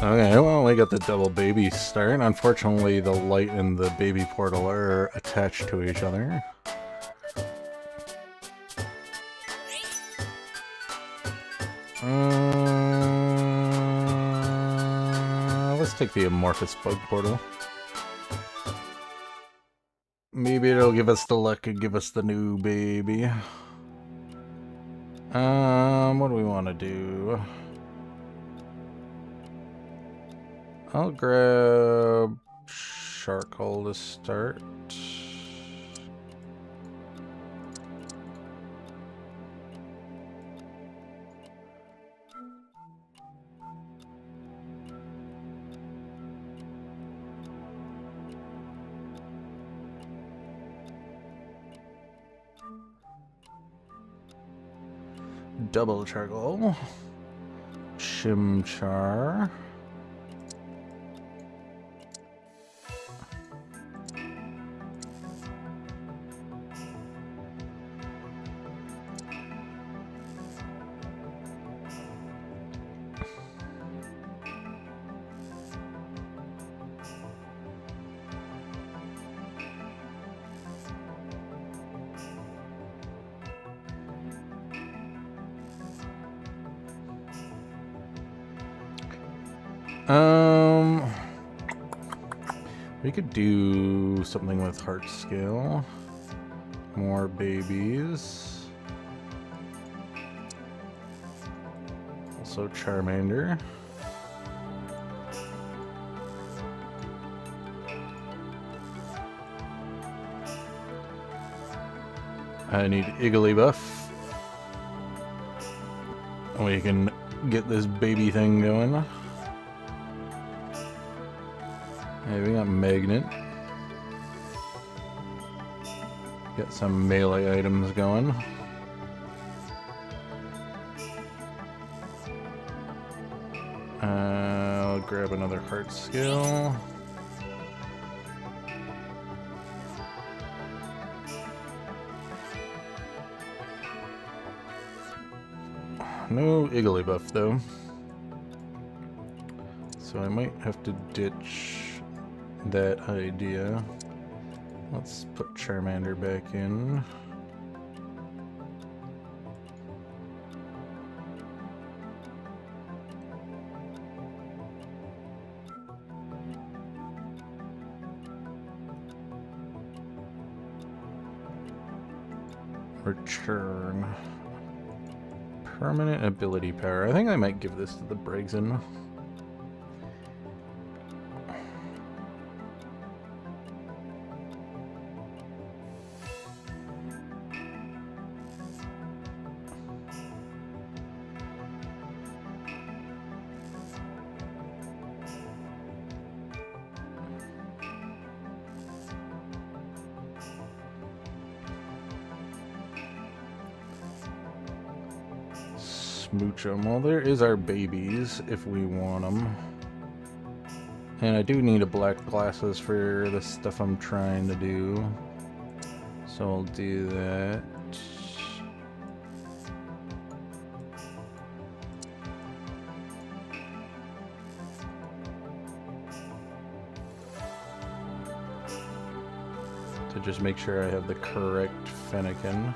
Okay, well, we got the double baby start. Unfortunately, the light and the baby portal are attached to each other. Let's take the amorphous bug portal. Maybe it'll give us the luck and give us the new baby. What do we want to do? I'll grab charcoal to start. Double charcoal. Chimchar. We could do something with heart scale. More babies. Also Charmander. I need Igglybuff. We can get this baby thing going. Hey, we got Magnet. Got some melee items going. I'll grab another heart skill. No Igglybuff though. So I might have to ditch that idea. Let's put Charmander back in. Return. Permanent ability power. I think I might give this to the Brigson. Smooch them. Well, there is our babies if we want them. And I do need a black glasses for the stuff I'm trying to do. So I'll do that. To just make sure I have the correct Fennekin.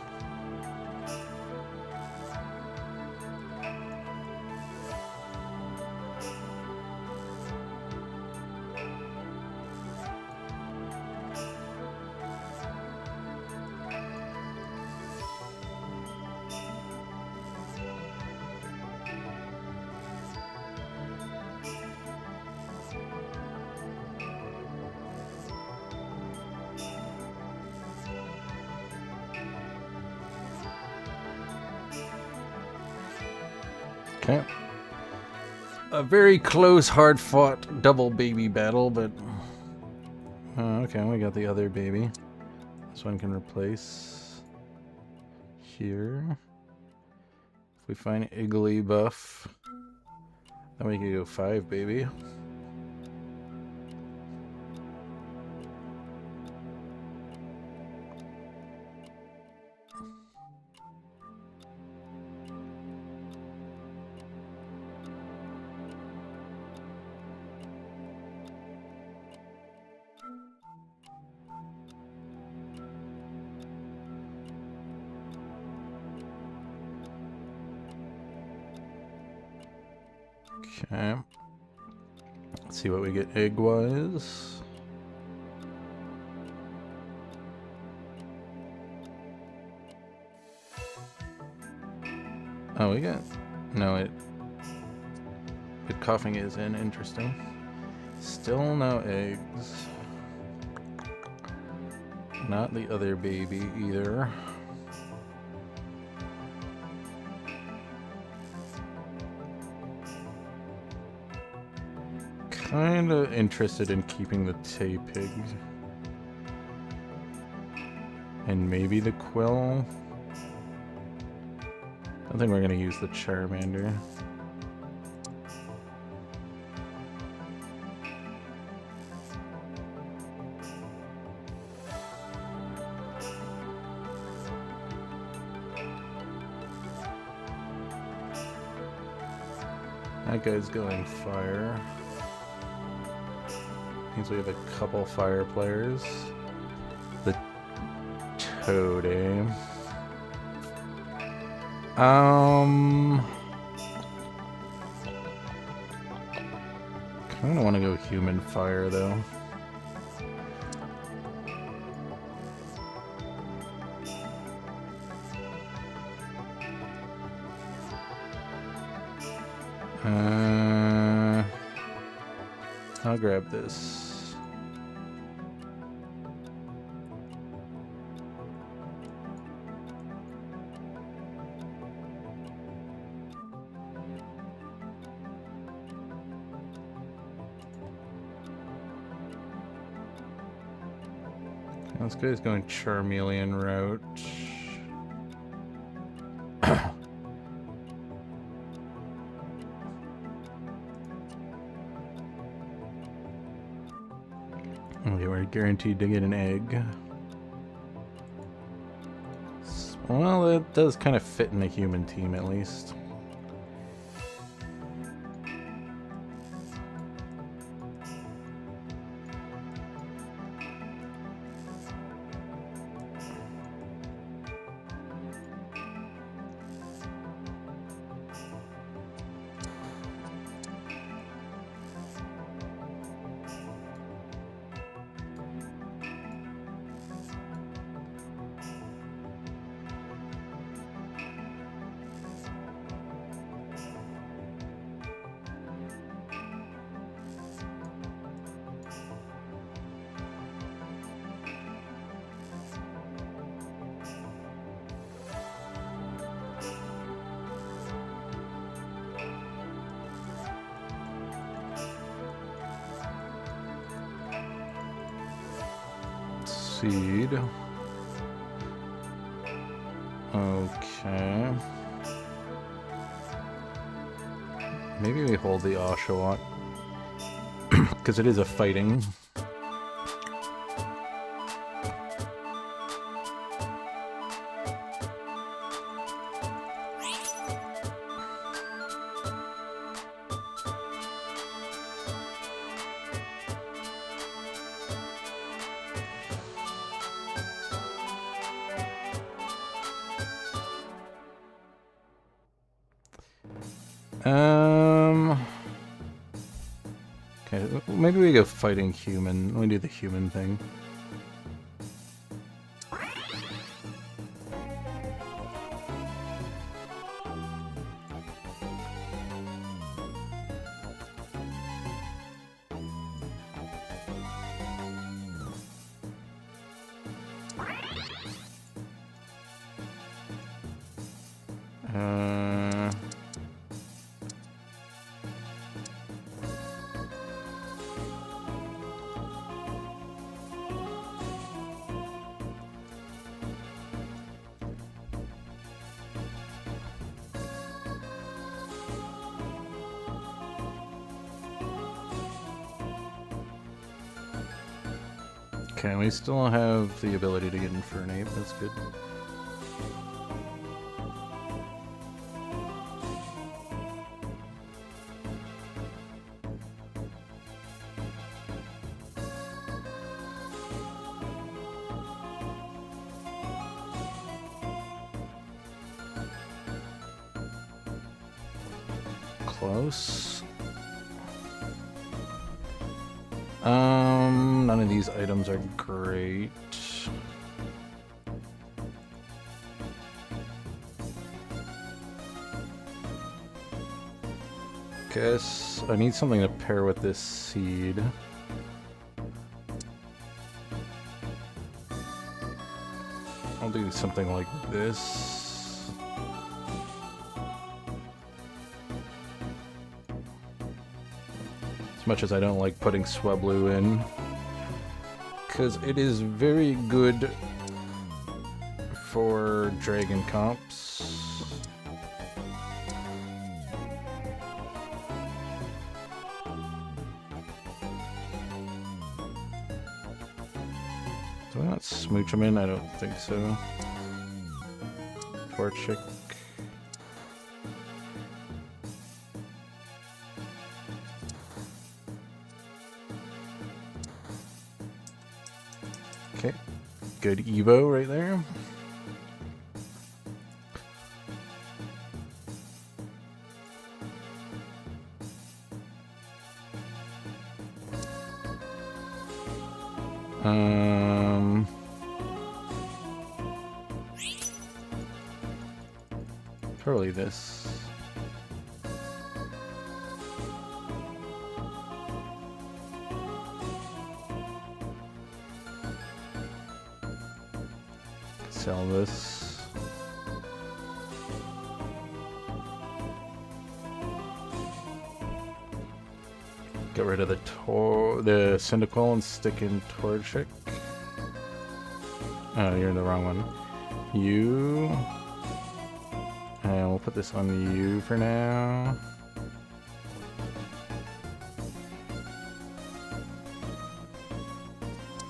Okay. A very close, hard-fought double baby battle, but... okay, we got the other baby. This one can replace... here. If we find Igglybuff, then we can go 5 baby. Okay. Let's see what we get egg-wise. Oh, we got... No, the coughing is in. Interesting. Still no eggs. Not the other baby either. Kinda interested in keeping the Tay Pig. And maybe the Quill. I think we're gonna use the Charmander. That guy's going fire. Means we have a couple fire players. The Toad. Kinda wanna go human fire though. I'll grab this. This guy's going Charmeleon route. Okay, we're guaranteed to get an egg. Well, it does kind of fit in a human team at least. Seed. Okay. Maybe we hold the Oshawott. Because it is a fighting. Okay, maybe we go fighting human. Let me do the human thing. Okay, we still have the ability to get Infernape, that's good. Close. None of these items are great. Guess I need something to pair with this seed. I'll do something like this. As much as I don't like putting Swablu in, because it is very good for dragon comps. Do I not smooch them in? I don't think so. Torchic. Okay, good Evo right there. Probably this. Sell this. Get rid of the Cyndaquil and stick in Torchic. Oh, you're in the wrong one. You. And we'll put this on you for now.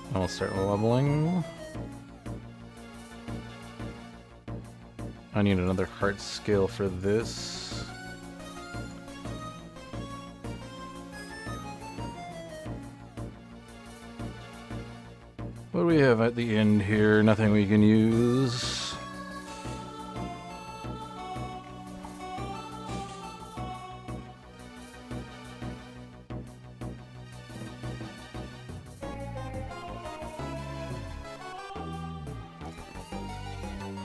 And we'll start leveling. I need another heart scale for this. What do we have at the end here? Nothing we can use.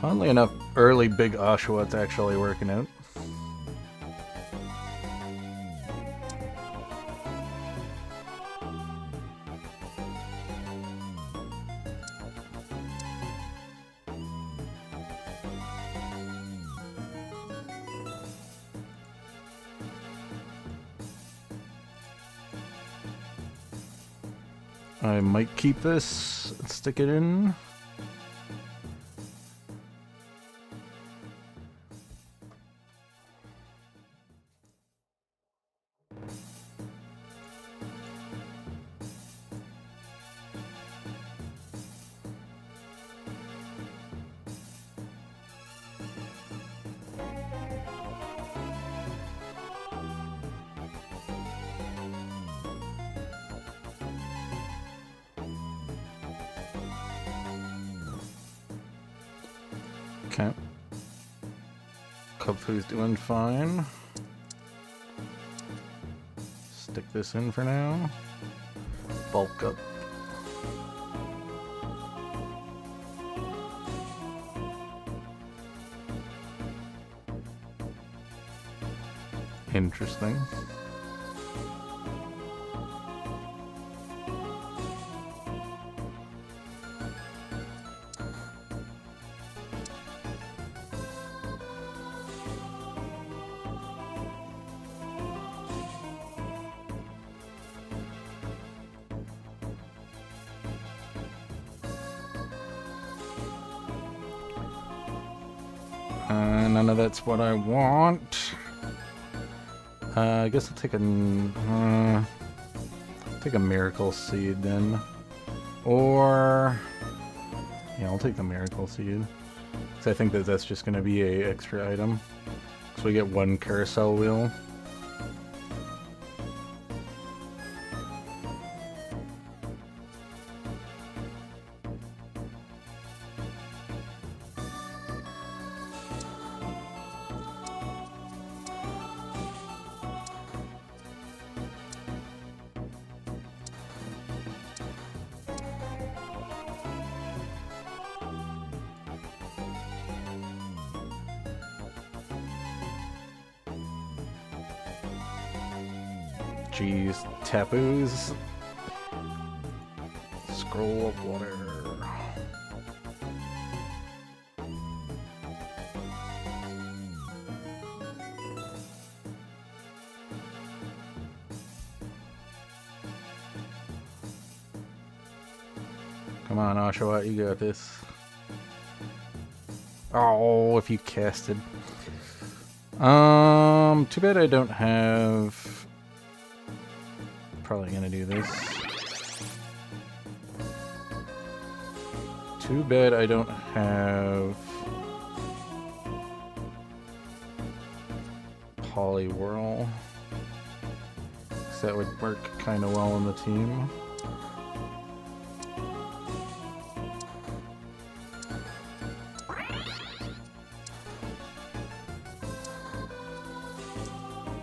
Oddly enough, early big Oshawott actually working out. I might keep this and stick it in. Okay. Kubfu's doing fine. Stick this in for now. Bulk up. Interesting. None of that's what I want. I guess I'll take a miracle seed then, or yeah, I'll take the miracle seed. So I think that that's just going to be a extra item. So we get one carousel wheel. Jeez, Tapu's Scroll of Water. Come on, Oshawott, you got this. Oh, if you casted. Too bad I don't have... Probably gonna do this. Too bad I don't have... Poliwhirl. 'Cause that would work kind of well on the team.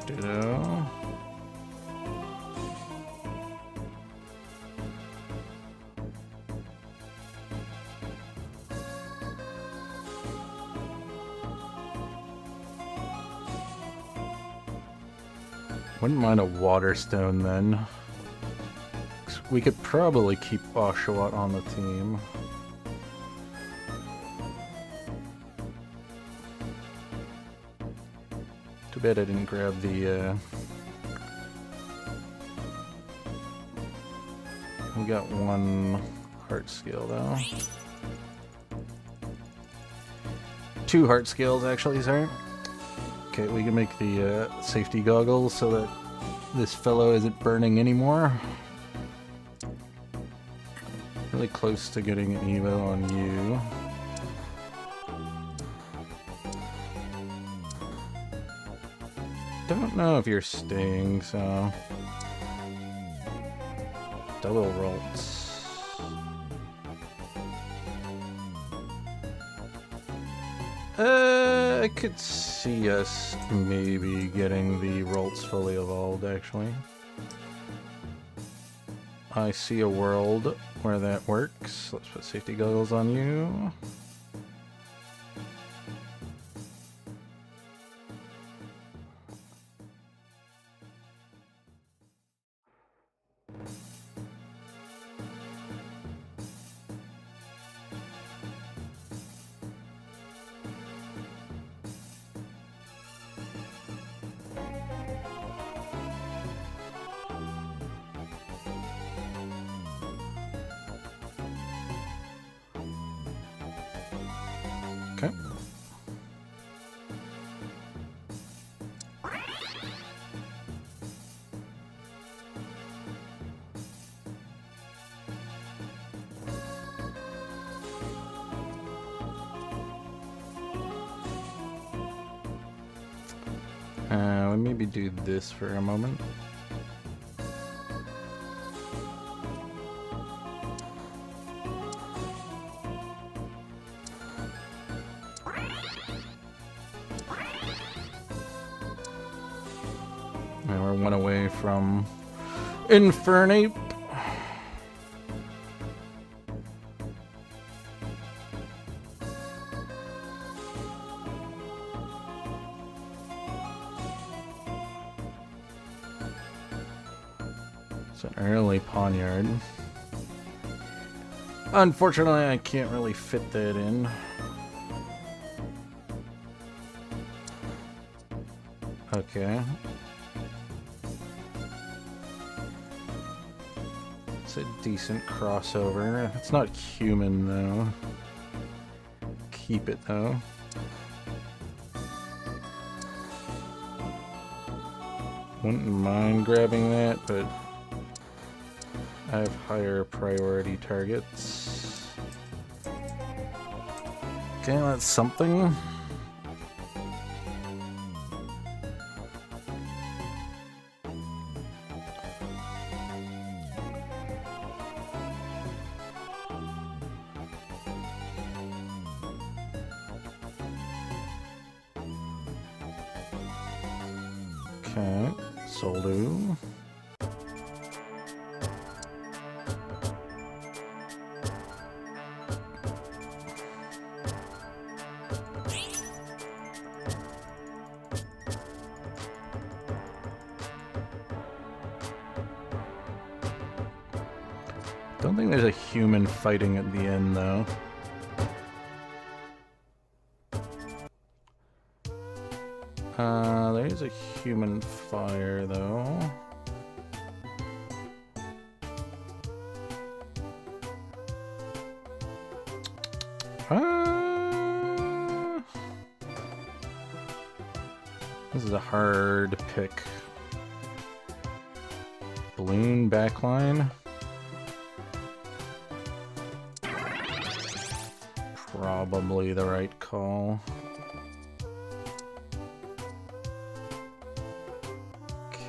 Ditto. Wouldn't mind a Water Stone then. We could probably keep Oshawott on the team. Too bad I didn't grab the, We got one heart skill though. 2 heart skills actually, sorry. Okay, we can make the safety goggles so that this fellow isn't burning anymore. Really close to getting an Evo on you. Don't know if you're staying, so... Double Ralts. I could see us maybe getting the Ralts fully evolved, actually. I see a world where that works. Let's put safety goggles on you. Okay. We'll maybe do this for a moment. And we're one away from Infernape. It's an early Pawniard. Unfortunately, I can't really fit that in. Okay. It's a decent crossover. It's not human, though. Keep it, though. Wouldn't mind grabbing that, but I have higher priority targets. Okay, that's something. Okay, Soldu. Don't think there's a human fighting at the end, though. There's a human fire, though. This is a hard pick. Balloon backline. Probably the right call.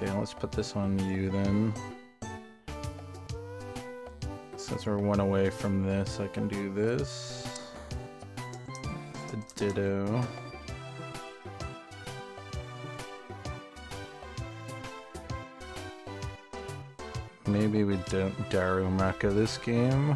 Okay, let's put this on you then. Since we're one away from this, I can do this. The ditto. Maybe we don't Darumaka this game.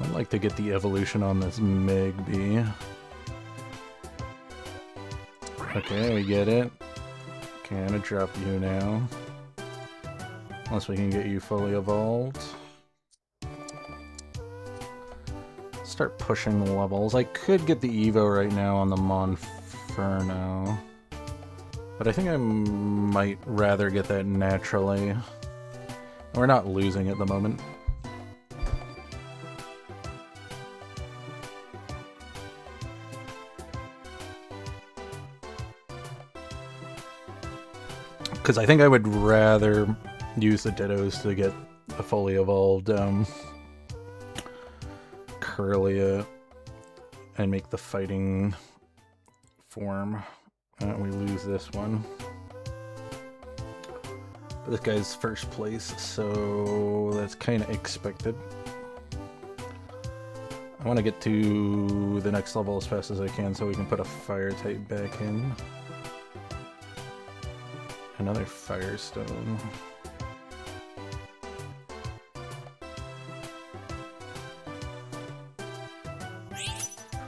I'd like to get the evolution on this Megby. Okay, we get it. Okay, I'm gonna drop you now. Unless we can get you fully evolved. Start pushing levels. I could get the Evo right now on the Monferno. But I think I might rather get that naturally. We're not losing at the moment. Because I think I would rather use the Dittos to get a fully evolved Kirlia and make the fighting form. We lose this one. But this guy's first place, so that's kind of expected. I want to get to the next level as fast as I can so we can put a fire type back in. Another Firestone.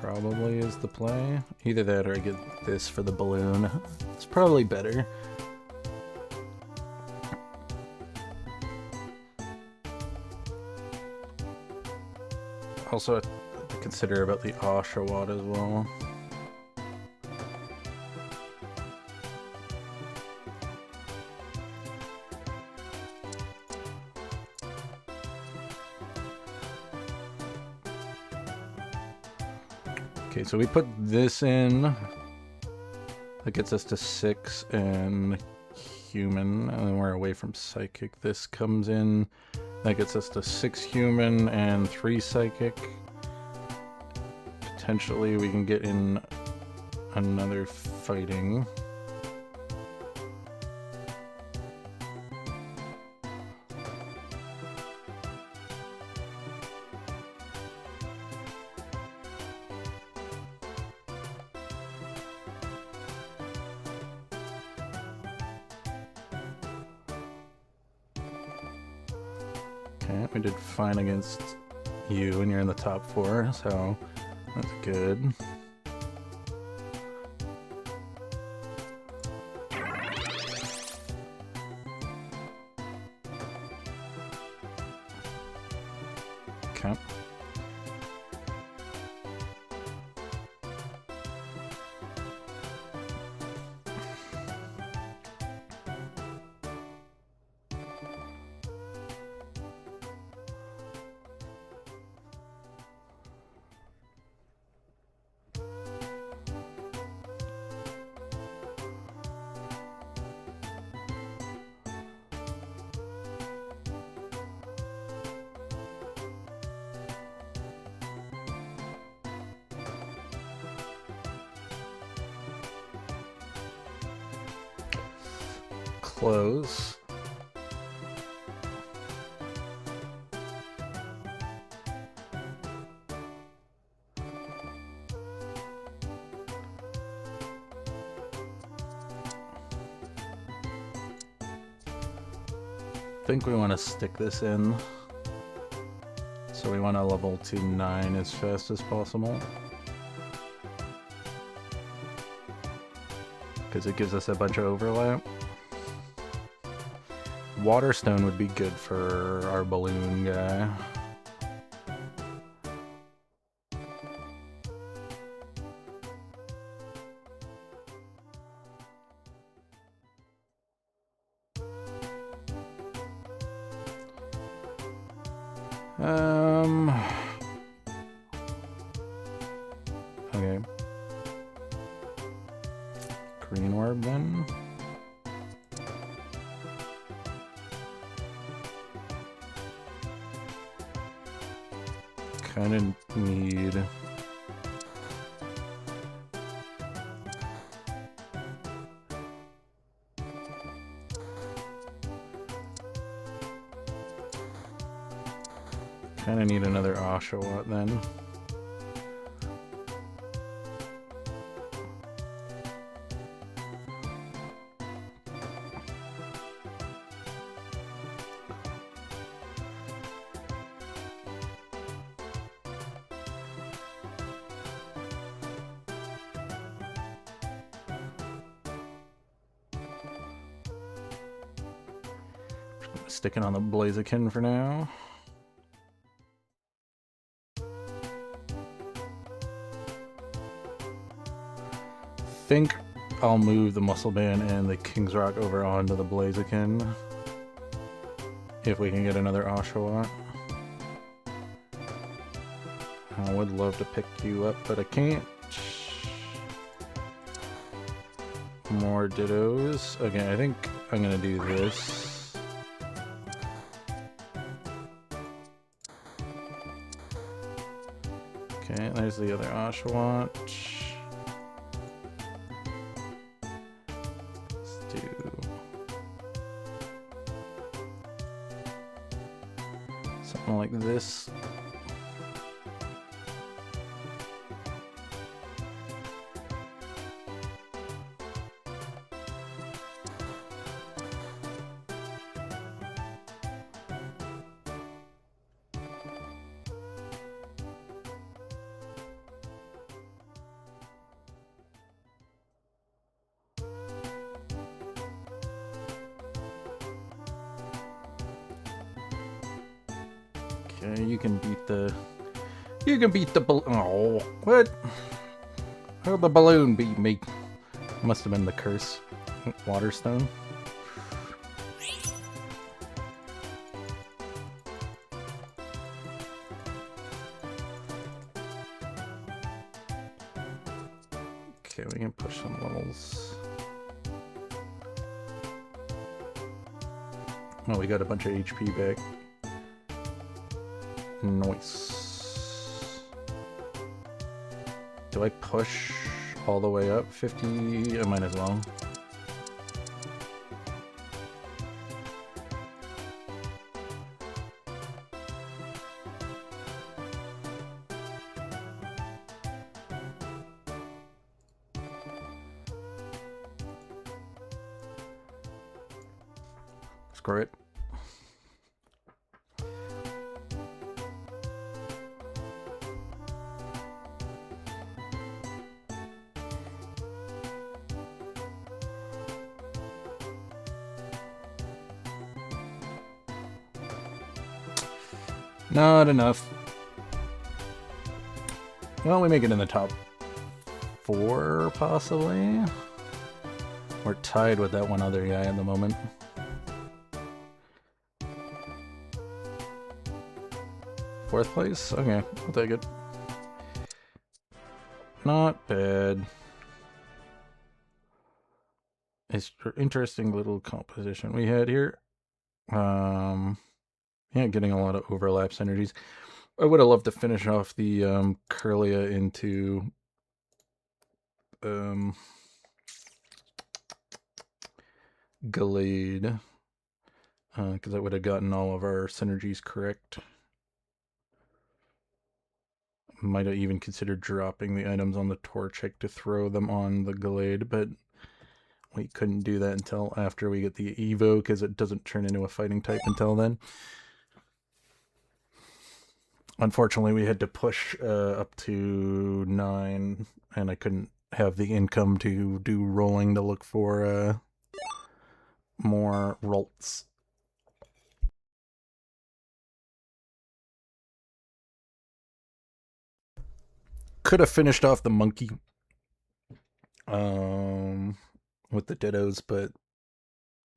Probably is the play. Either that or I get this for the balloon. It's probably better. Also, I have to consider about the Oshawott as well. Okay, so we put this in. That gets us to 6 and human, and then we're away from psychic. This comes in. That gets us to 6 human and 3 psychic. Potentially we can get in another fighting. Okay, we did fine against you, and you're in the top 4, so that's good. Okay. Close. think we want to stick this in. So we want to level to 9 as fast as possible. Because it gives us a bunch of overlap. Waterstone would be good for our balloon guy. Okay. Green orb then. Kind of need... Kind of need another Oshawott then. Sticking on the Blaziken for now. Think I'll move the Muscle Band and the King's Rock over onto the Blaziken if we can get another Oshawott. I would love to pick you up, but I can't. More Dittos. Okay, I think I'm gonna do this. Okay, there's the other Oshawott. Like this. You can beat the... Oh, what? How'd the balloon beat me? Must have been the curse. Waterstone. Okay, we can push some levels. Oh, we got a bunch of HP back. Nice. Do I push all the way up? 50? I might as well. Screw it. Not enough. Well, we make it in the top 4, possibly. We're tied with that one other guy at the moment. Fourth place? Okay, I'll take it. Not bad. It's an interesting little composition we had here. Yeah, getting a lot of overlap synergies. I would have loved to finish off the Kirlia into Gallade, because I would have gotten all of our synergies correct. Might have even considered dropping the items on the Torchic to throw them on the Gallade, but we couldn't do that until after we get the Evo, because it doesn't turn into a fighting type until then. Unfortunately, we had to push up to 9, and I couldn't have the income to do rolling to look for more Ralts. Could have finished off the monkey with the Dittos, but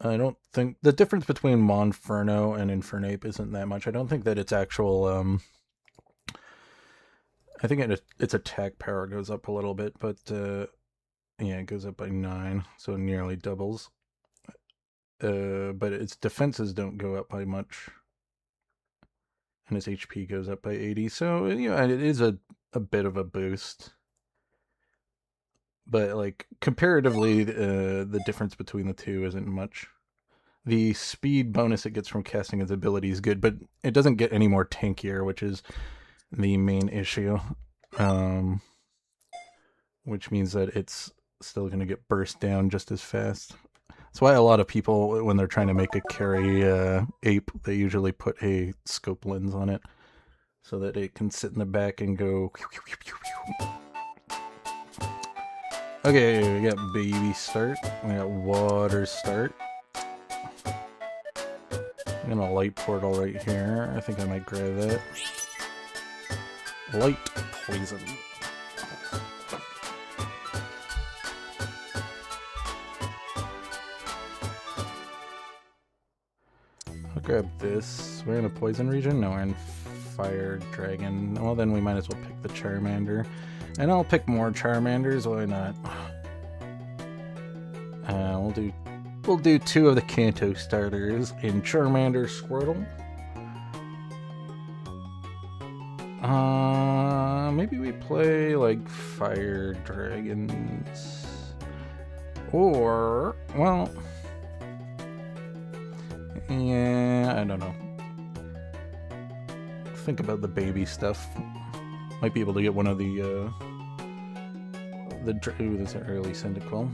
I don't think the difference between Monferno and Infernape isn't that much. I don't think that its actual I think its attack power goes up a little bit, but yeah, it goes up by 9, so it nearly doubles. But its defenses don't go up by much, and its HP goes up by 80. So you know, it is a bit of a boost. But like comparatively, the difference between the two isn't much. The speed bonus it gets from casting its ability is good, but it doesn't get any more tankier, which is the main issue. Which means that it's still going to get burst down just as fast. That's why a lot of people, when they're trying to make a carry ape, they usually put a scope lens on it so that it can sit in the back and go. Okay, we got baby start. We got water start. I'm gonna light portal right here. I think I might grab that. Light poison. I'll grab this. We're in a poison region? No, we're in fire dragon. Well, then we might as well pick the Charmander. And I'll pick more Charmanders, why not? We'll do 2 of the Kanto starters in Charmander, Squirtle. Maybe we play like fire dragons. Or, well, yeah, I don't know. Think about the baby stuff. Might be able to get one of the ooh, there's an early Cyndaquil.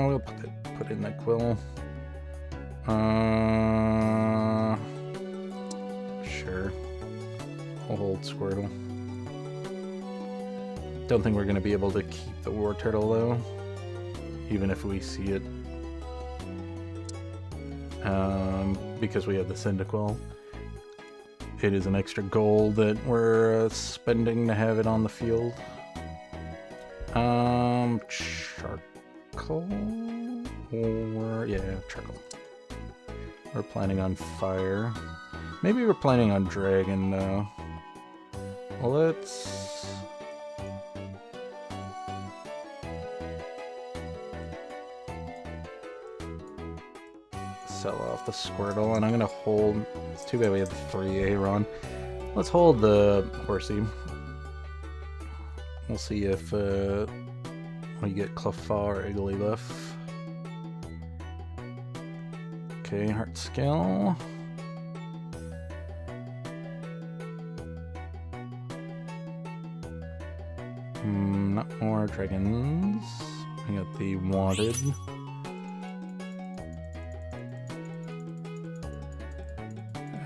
We'll put in that quill. Sure. I'll hold Squirtle. Don't think we're gonna be able to keep the War Turtle though, even if we see it. Because we have the Cyndaquil. It is an extra gold that we're spending to have it on the field. Charcoal? Or, yeah, charcoal. We're planning on fire. Maybe we're planning on dragon, though. Well, let's... sell off the Squirtle, and I'm gonna hold... It's too bad we have the 3 Aeron. Let's hold the Horsey. We'll see if we get Clefairy or Igglybuff. Okay, Heart Skill. Not more dragons. We got the wanted.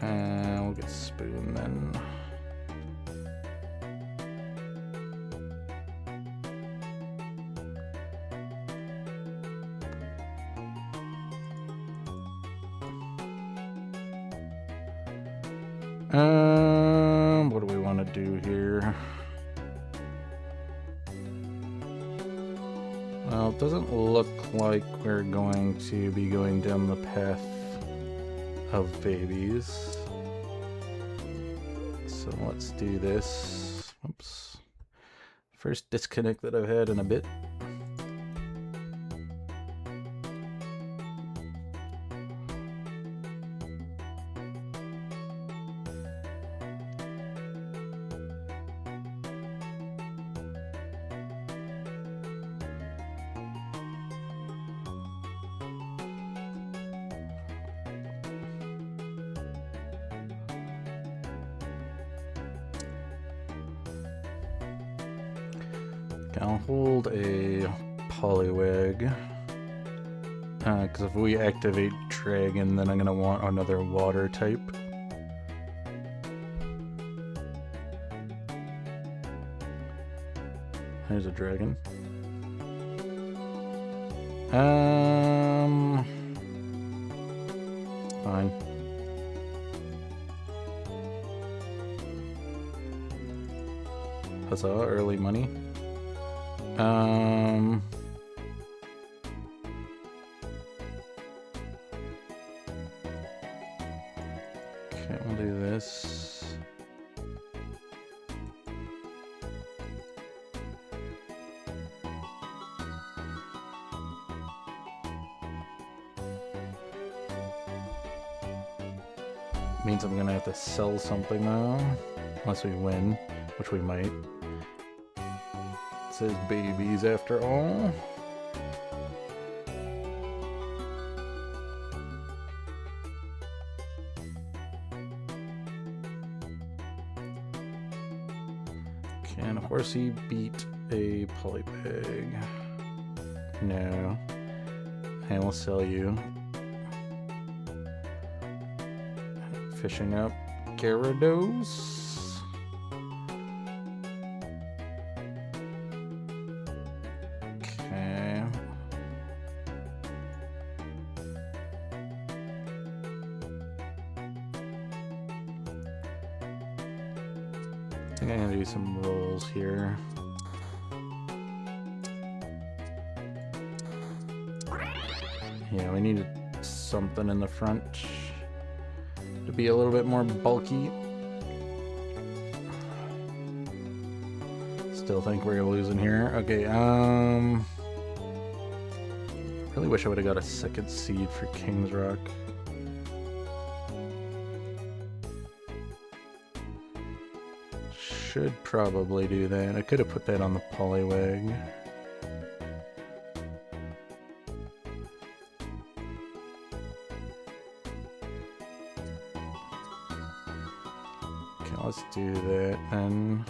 We'll get Spoon then. What do we want to do here? Well, it doesn't look like we're going to be going down the path of babies. So let's do this. Oops. First disconnect that I've had in a bit. I'll hold a Poliwag. Because if we activate Dragon, then I'm going to want another water type. There's a dragon. Fine. Huzzah, early money. Okay, we'll do this. Means I'm gonna have to sell something though, unless we win, which we might. It says babies after all. Can a horsey beat a polypeg? No. I will sell you. Fishing up Gyarados. Okay. I think I'm gonna do some rolls here. Yeah, we need something in the front to be a little bit more bulky. Still think we're losing here. Okay, really wish I would have got a second seed for King's Rock. Should probably do that. I could have put that on the Poliwag. Let's do that then.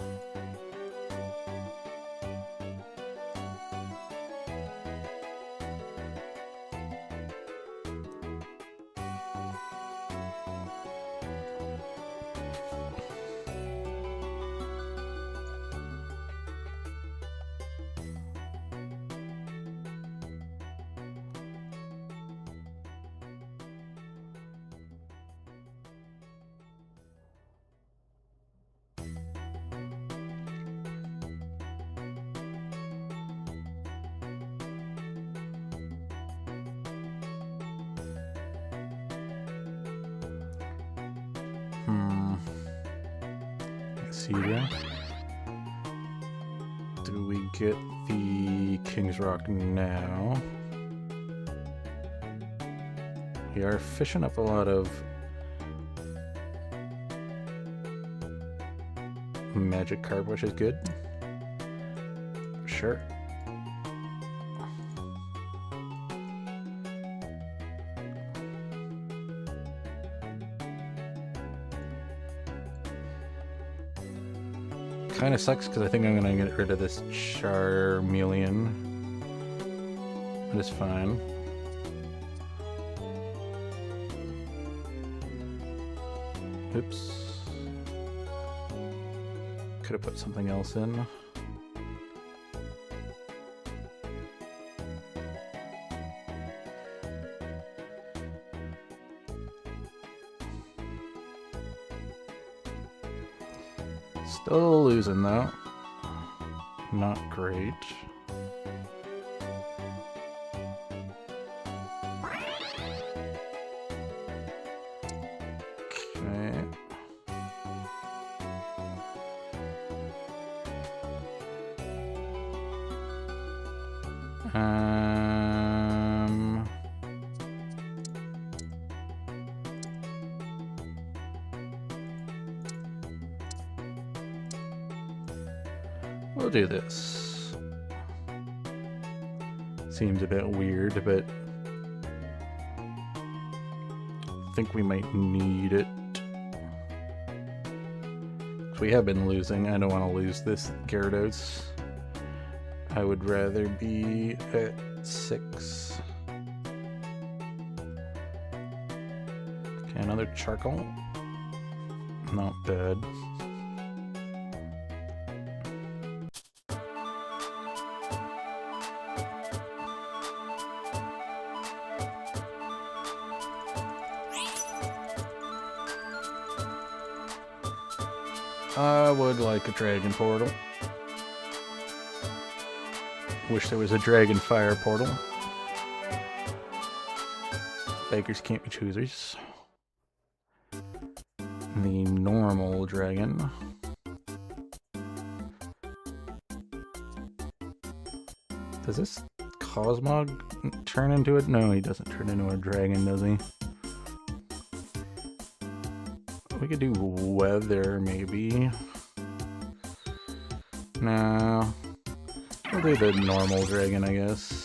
Excedia. Do we get the King's Rock now? We are fishing up a lot of Magikarp, which is good. Sure. Kind of sucks because I think I'm gonna get rid of this Charmeleon. But it's fine. Oops. Could have put something else in. Still losing though. Not great. Okay. We'll do this. Seems a bit weird, but I think we might need it. We have been losing. I don't want to lose this Gyarados. I would rather be at 6. Okay, another charcoal. Not bad. I would like a dragon portal. Wish there was a dragon fire portal. Beggars can't be choosers. The normal dragon. Does this Cosmog turn into it? No, he doesn't turn into a dragon, does he? We could do weather, maybe. No. We'll do the normal dragon, I guess.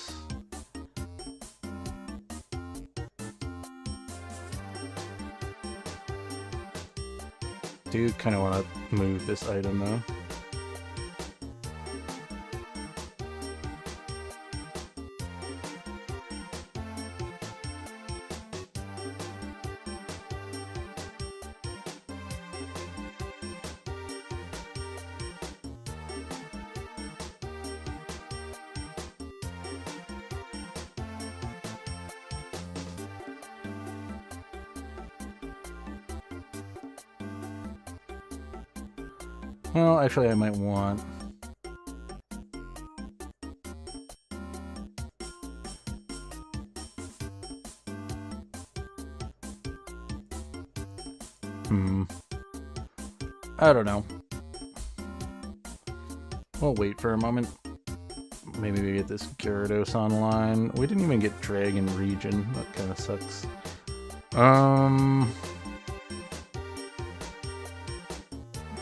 Do kind of want to move this item, though. Well, actually, I might want... I don't know. We'll wait for a moment. Maybe we get this Gyarados online. We didn't even get Dragon Region. That kind of sucks.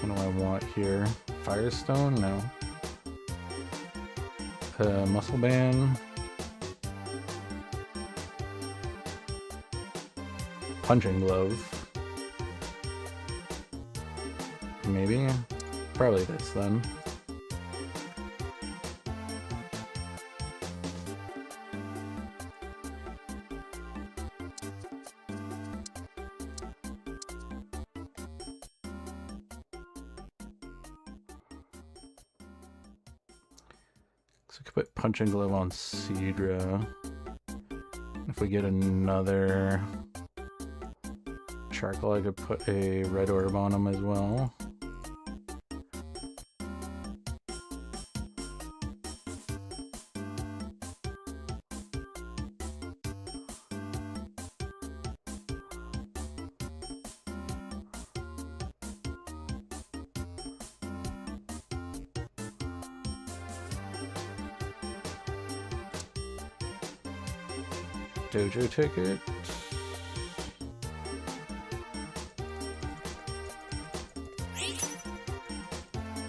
What do I want here? Firestone? No. Muscle Band. Punching Glove. Maybe? Probably this then. So I could put Punching Glove on Seadra. If we get another charcoal, I could put a red orb on him as well. Dojo ticket.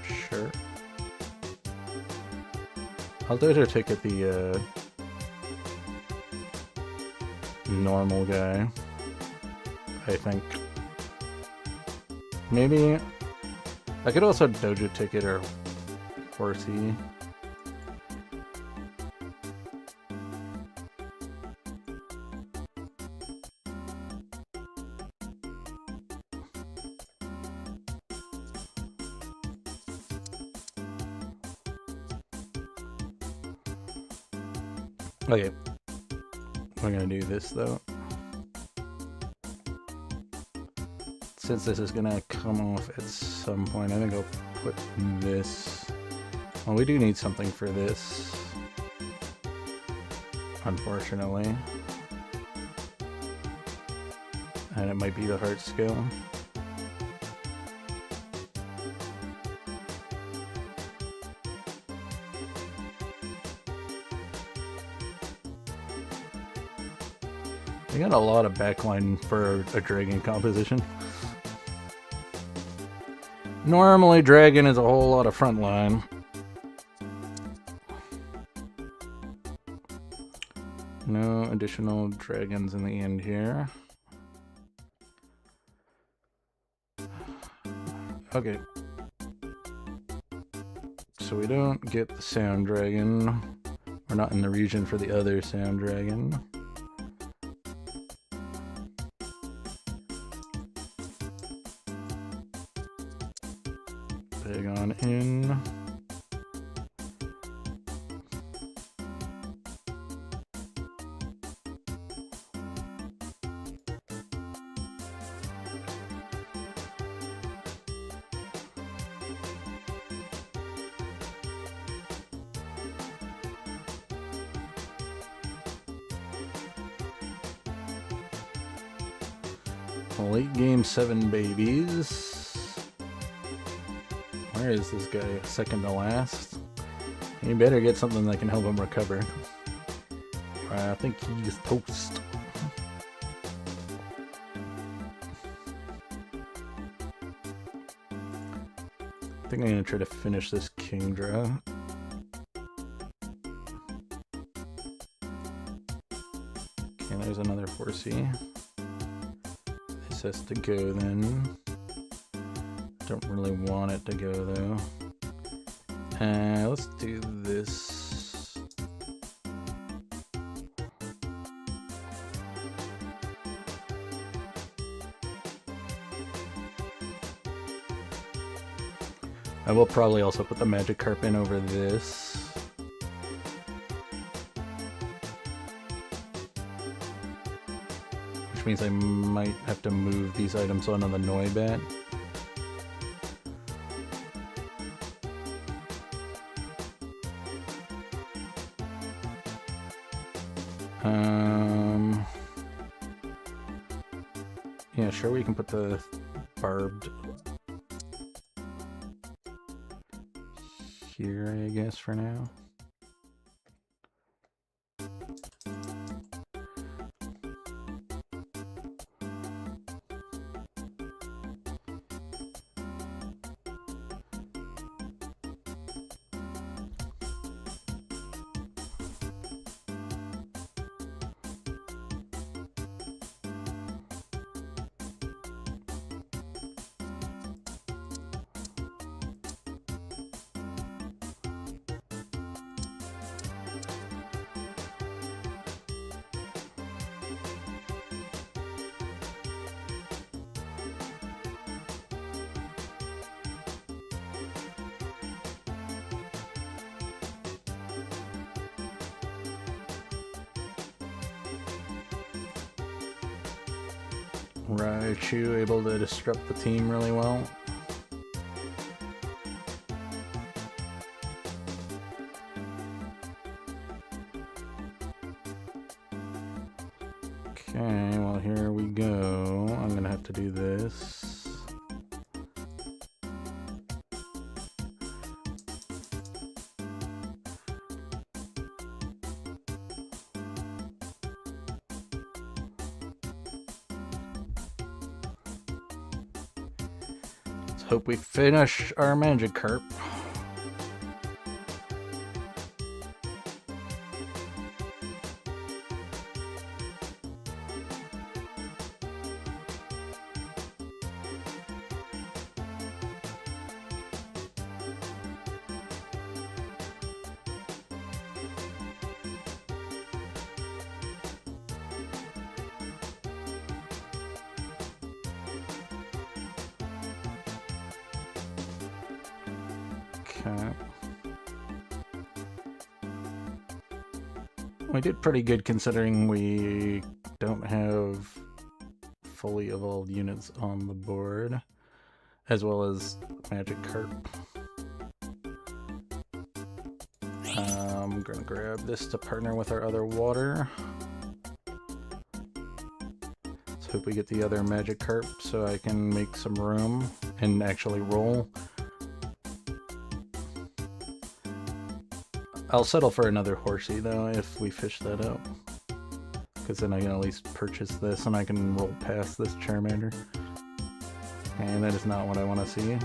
Sure. I'll dojo ticket the normal guy, I think. Maybe I could also dojo ticket or Horsey. Okay, we're gonna do this though. Since this is gonna come off at some point, I think I'll put this. Well, we do need something for this, unfortunately. And it might be the heart scale. We got a lot of backline for a dragon composition. Normally dragon is a whole lot of frontline. No additional dragons in the end here. Okay. So we don't get the Sound Dragon. We're not in the region for the other Sound Dragon. Late game 7 babies. Where is this guy? Second to last? You better get something that can help him recover. I think he's toast. I think I'm gonna try to finish this king draw. Okay, there's another horsey. This has to go then. Don't really want it to go though. Let's do this. I will probably also put the Magikarp in over this. Which means I might have to move these items onto the Noibat. Yeah, sure, we can put the barbed here, I guess, for now. Raichu able to disrupt the team really well. Okay, well here we go. I'm gonna have to do this. Hope we finish our Magikarp. Okay. We did pretty good considering we don't have fully evolved units on the board, as well as Magikarp. I'm gonna grab this to partner with our other water. Let's hope we get the other Magikarp so I can make some room and actually roll. I'll settle for another horsey though if we fish that out, because then I can at least purchase this and I can roll past this Charmander. And that is not what I want to see.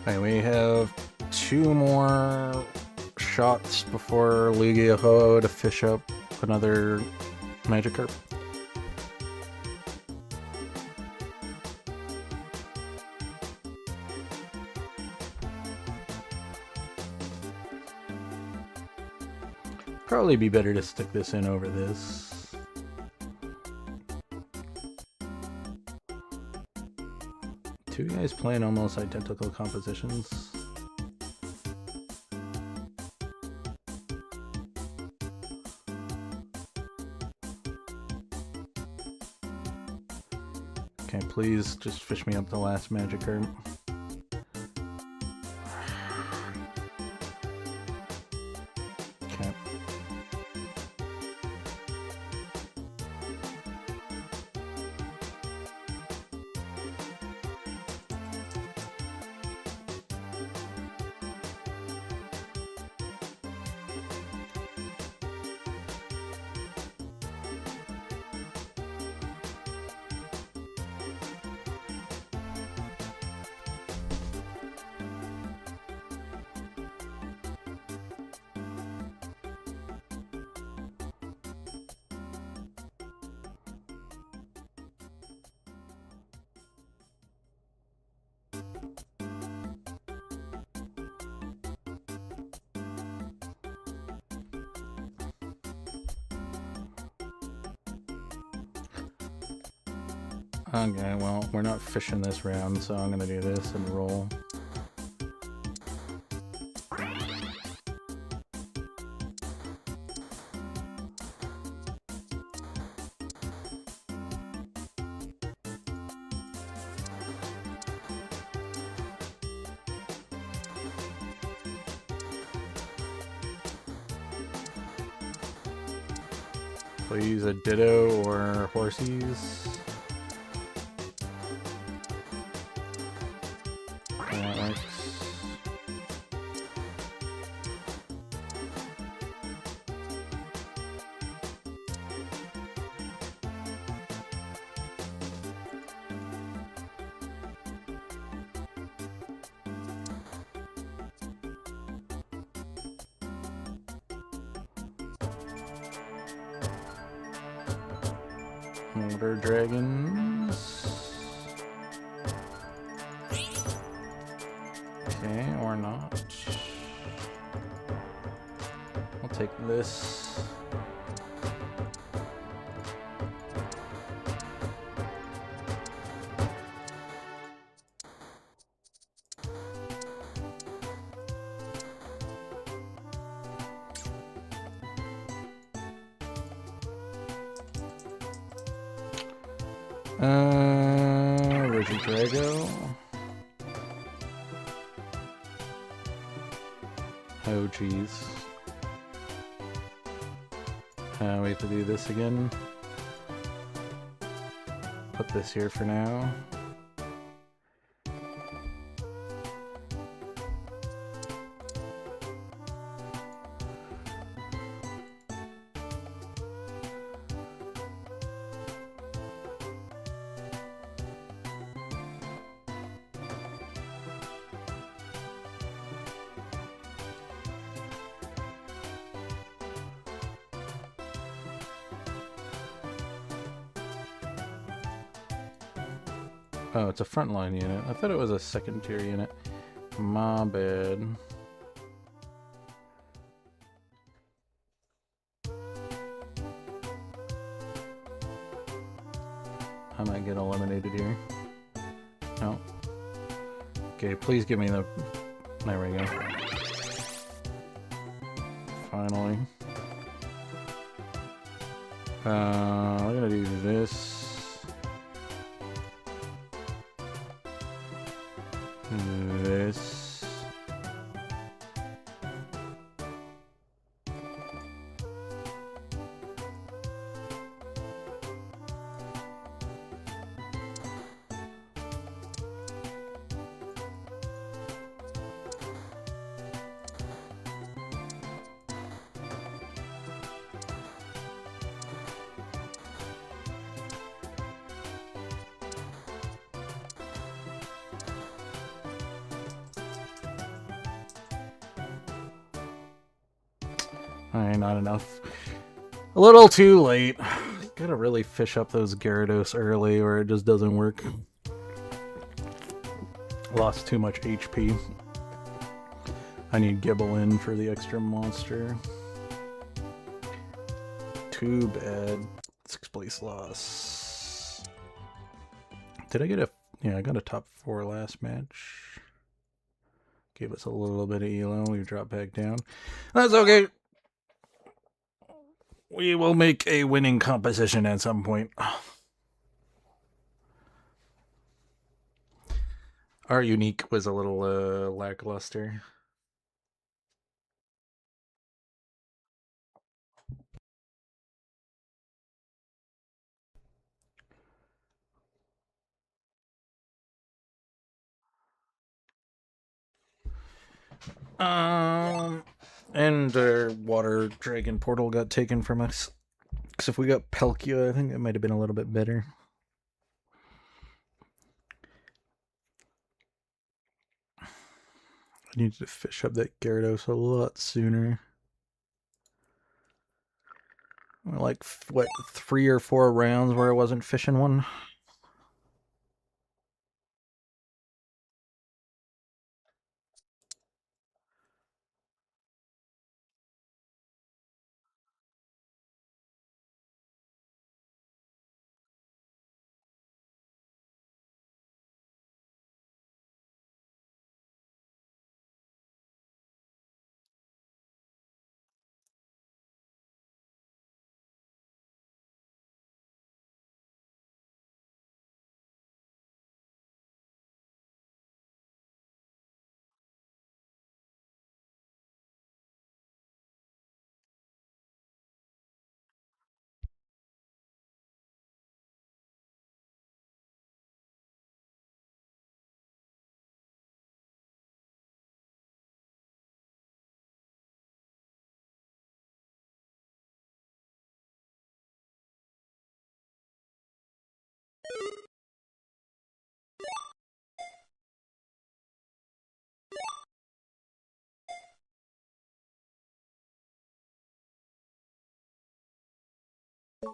Alright, we have 2 more shots before Lugia-Ho to fish up another Magikarp. Probably be better to stick this in over this. Two guys playing almost identical compositions. Okay, please just fish me up the last Magikarp. Okay, well, we're not fishing this round, so I'm gonna do this and roll. Please, a ditto or horsies. That works. Water dragons. Okay, or not. I'll take this. Regidrago. Oh, jeez. We have to do this again. Put this here for now. Oh, it's a frontline unit. I thought it was a second tier unit. My bad. I might get eliminated here. No. Okay, please give me the... There we go. Finally. We're gonna do this. This. Alright, not enough. A little too late. Gotta really fish up those Gyarados early or it just doesn't work. Lost too much HP. I need Gibbelin for the extra monster. Too bad. 6th place loss. Did I get a... Yeah, I got a top 4 last match. Gave us a little bit of elo. We dropped back down. That's okay. We will make a winning composition at some point. Our unique was a little lackluster. And our water dragon portal got taken from us. Because if we got Palkia, I think it might have been a little bit better. I needed to fish up that Gyarados a lot sooner. Like, what, 3 or 4 rounds where I wasn't fishing one? Okay,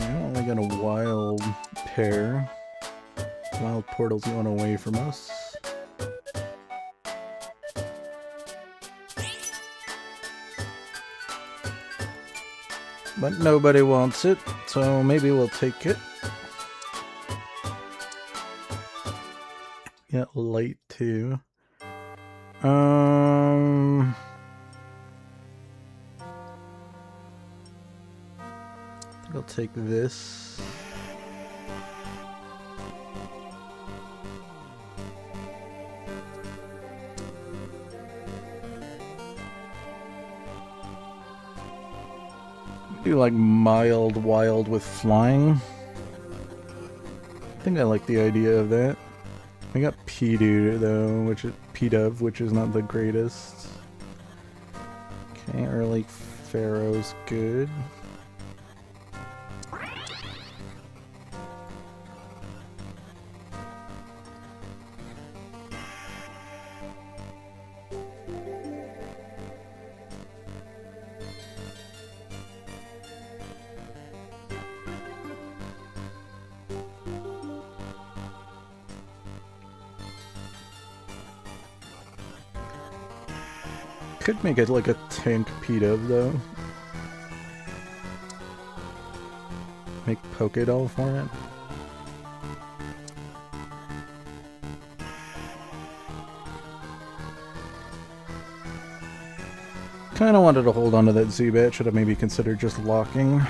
I only got a wild pair. Wild portal's going away from us. But nobody wants it, so maybe we'll take it. Yeah, light too. I think I'll take this. Do like mild wild with flying. I think I like the idea of that. I got P-Dove though, which is not the greatest. Okay, early Pharaoh's good. Could make it like a tank P-Dove though. Make Pokédoll for it. Kinda wanted to hold on to that Zubat, should have maybe considered just locking.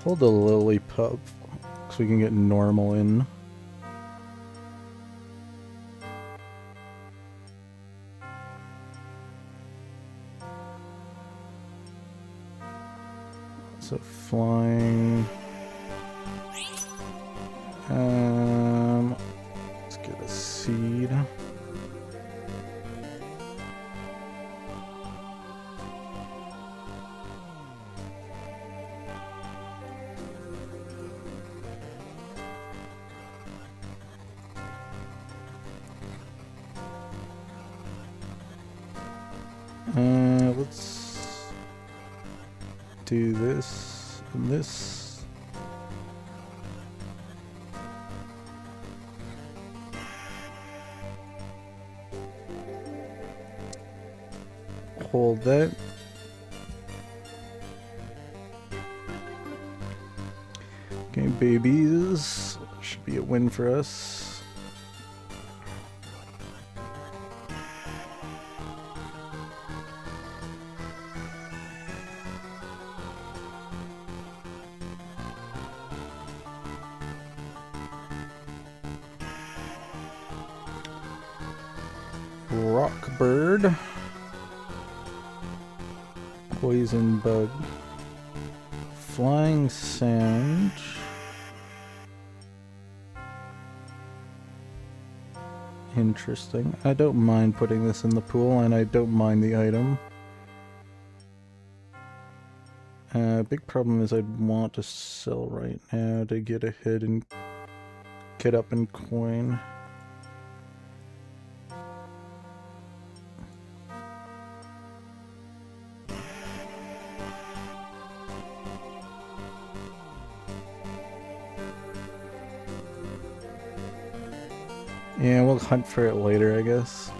Hold the Lillipup, so we can get normal in. So flying. Let's get a seed. Let's do this and this. Hold that. Okay, babies. Should be a win for us. Rock bird. Poison bug. Flying sand. Interesting. I don't mind putting this in the pool, and I don't mind the item. Big problem is I'd want to sell right now to get ahead and get up in coin. Yeah, we'll hunt for it later, I guess.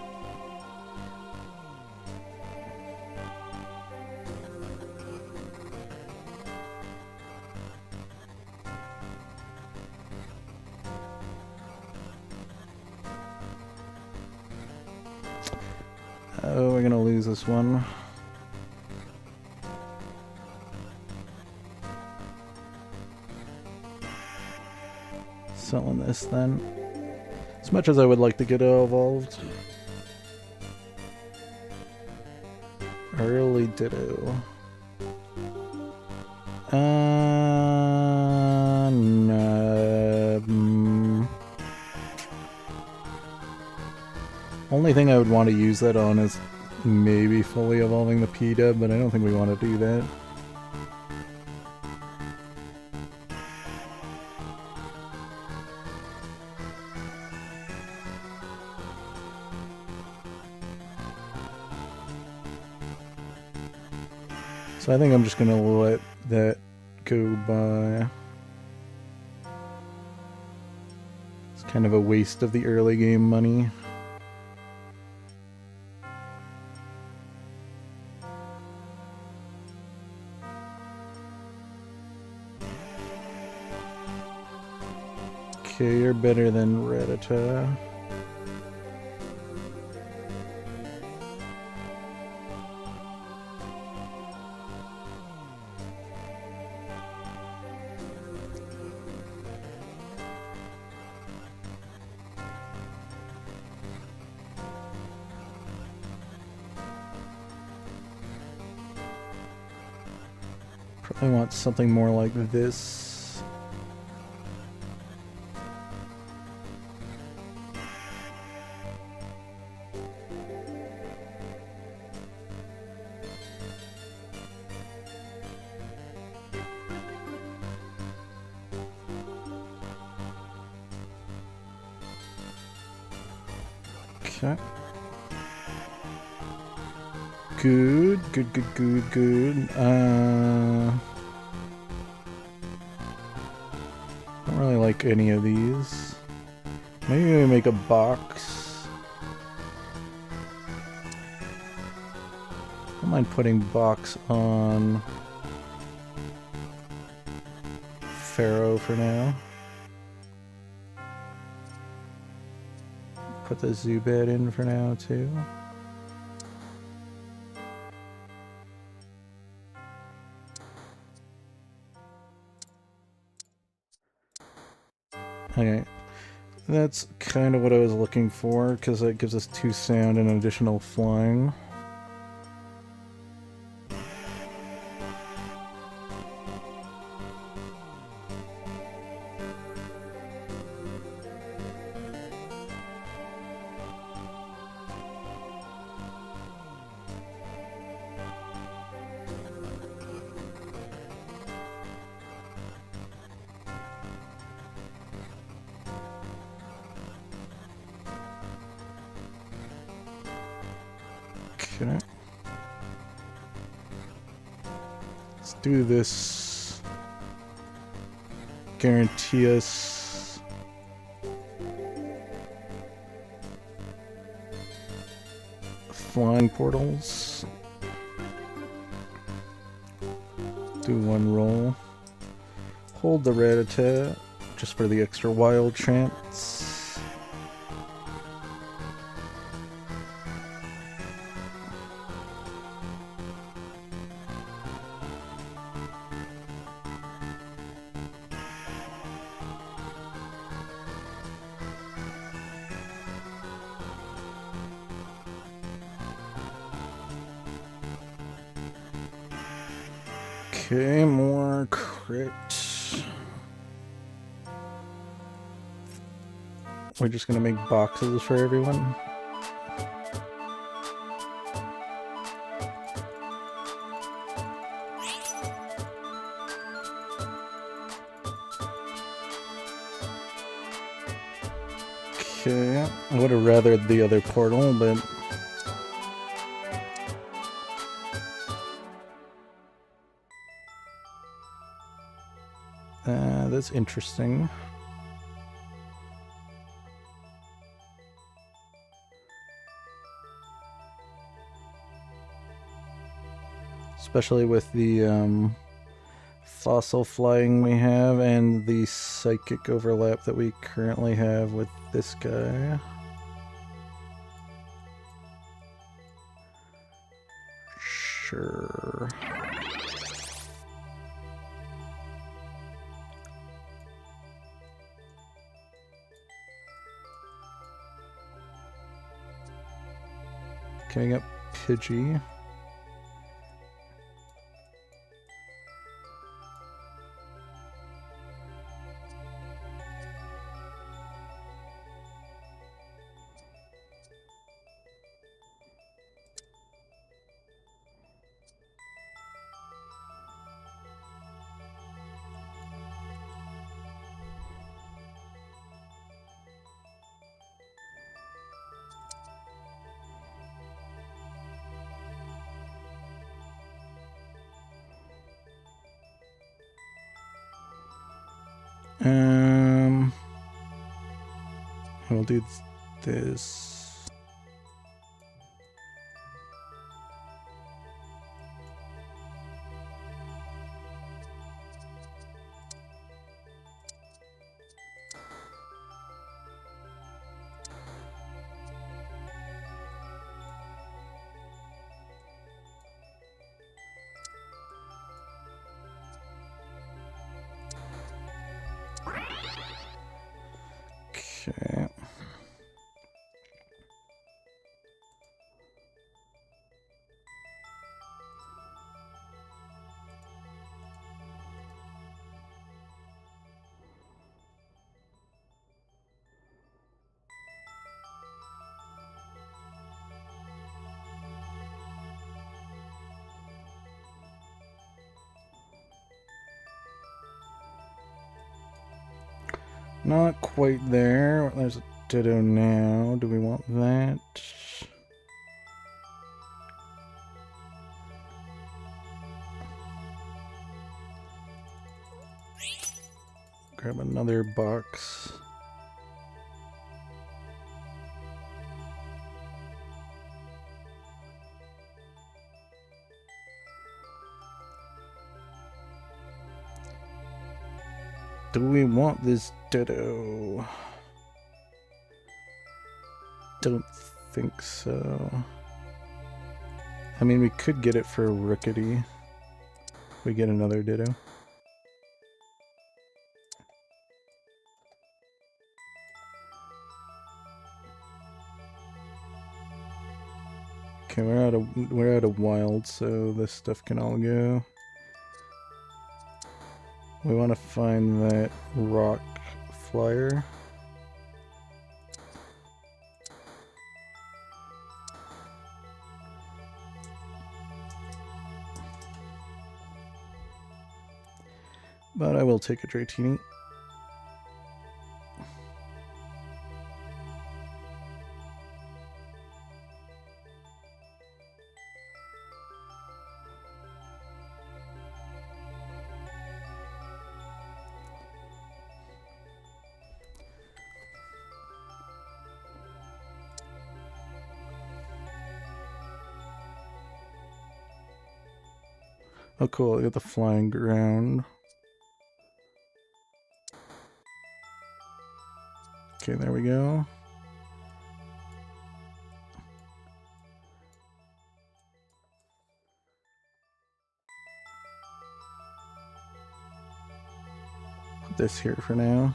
Oh, we're gonna lose this one. selling this then. As much as I would like to get evolved. Early Ditto. No. Only thing I would want to use that on is maybe fully evolving the P-Dub, but I don't think we want to do that. So I think I'm just going to let that go by. It's kind of a waste of the early game money. Okay, you're better than Rattata. Probably want something more like this. Okay. Good. Don't really like any of these. Maybe we make a box. I don't mind putting box on Pharaoh for now. Put the Zubat in for now too. Okay, that's kind of what I was looking for, because that gives us 2 sound and an additional flying. Okay. Let's do this. Guarantee us flying portals. Do 1 roll. Hold the Rattata just for the extra wild chance. Okay, more crit. We're just gonna make boxes for everyone. Okay, I would have rathered the other portal, but that's interesting. Especially with the fossil flying we have and the psychic overlap that we currently have with this guy. Sure. Okay, I got Pidgey. We'll do this. Okay. Not quite there. There's a Ditto now. Do we want that? Grab another box. Do we want this Ditto? Don't think so. I mean, we could get it for Rookity. We get another Ditto. Okay, we're out of wild, so this stuff can all go. We want to find that rock flyer. But I will take a Dratini. Oh cool, I got the flying ground. Okay, there we go. Put this here for now.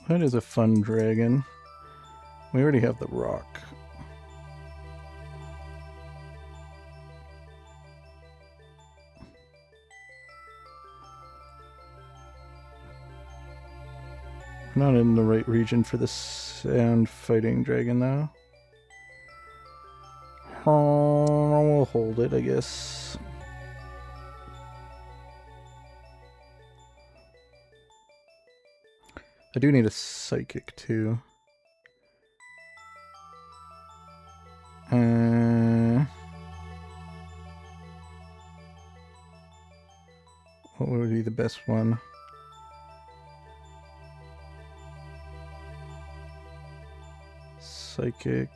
That is a fun dragon. We already have the rock. We're not in the right region for the sand fighting dragon though. We'll hold it, I guess. I do need a psychic too. What would be the best one? Psychic.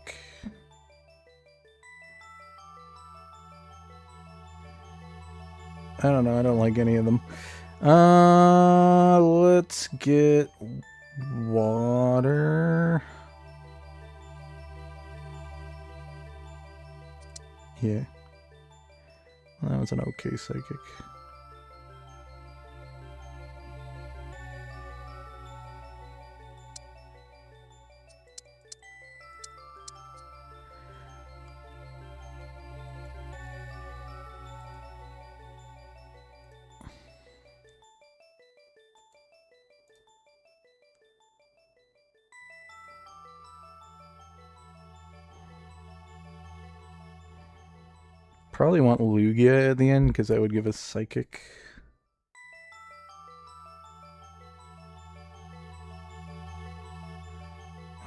I don't know, I don't like any of them. Let's get Water. Yeah. That was an okay psychic. Probably want Lugia at the end because that would give us psychic.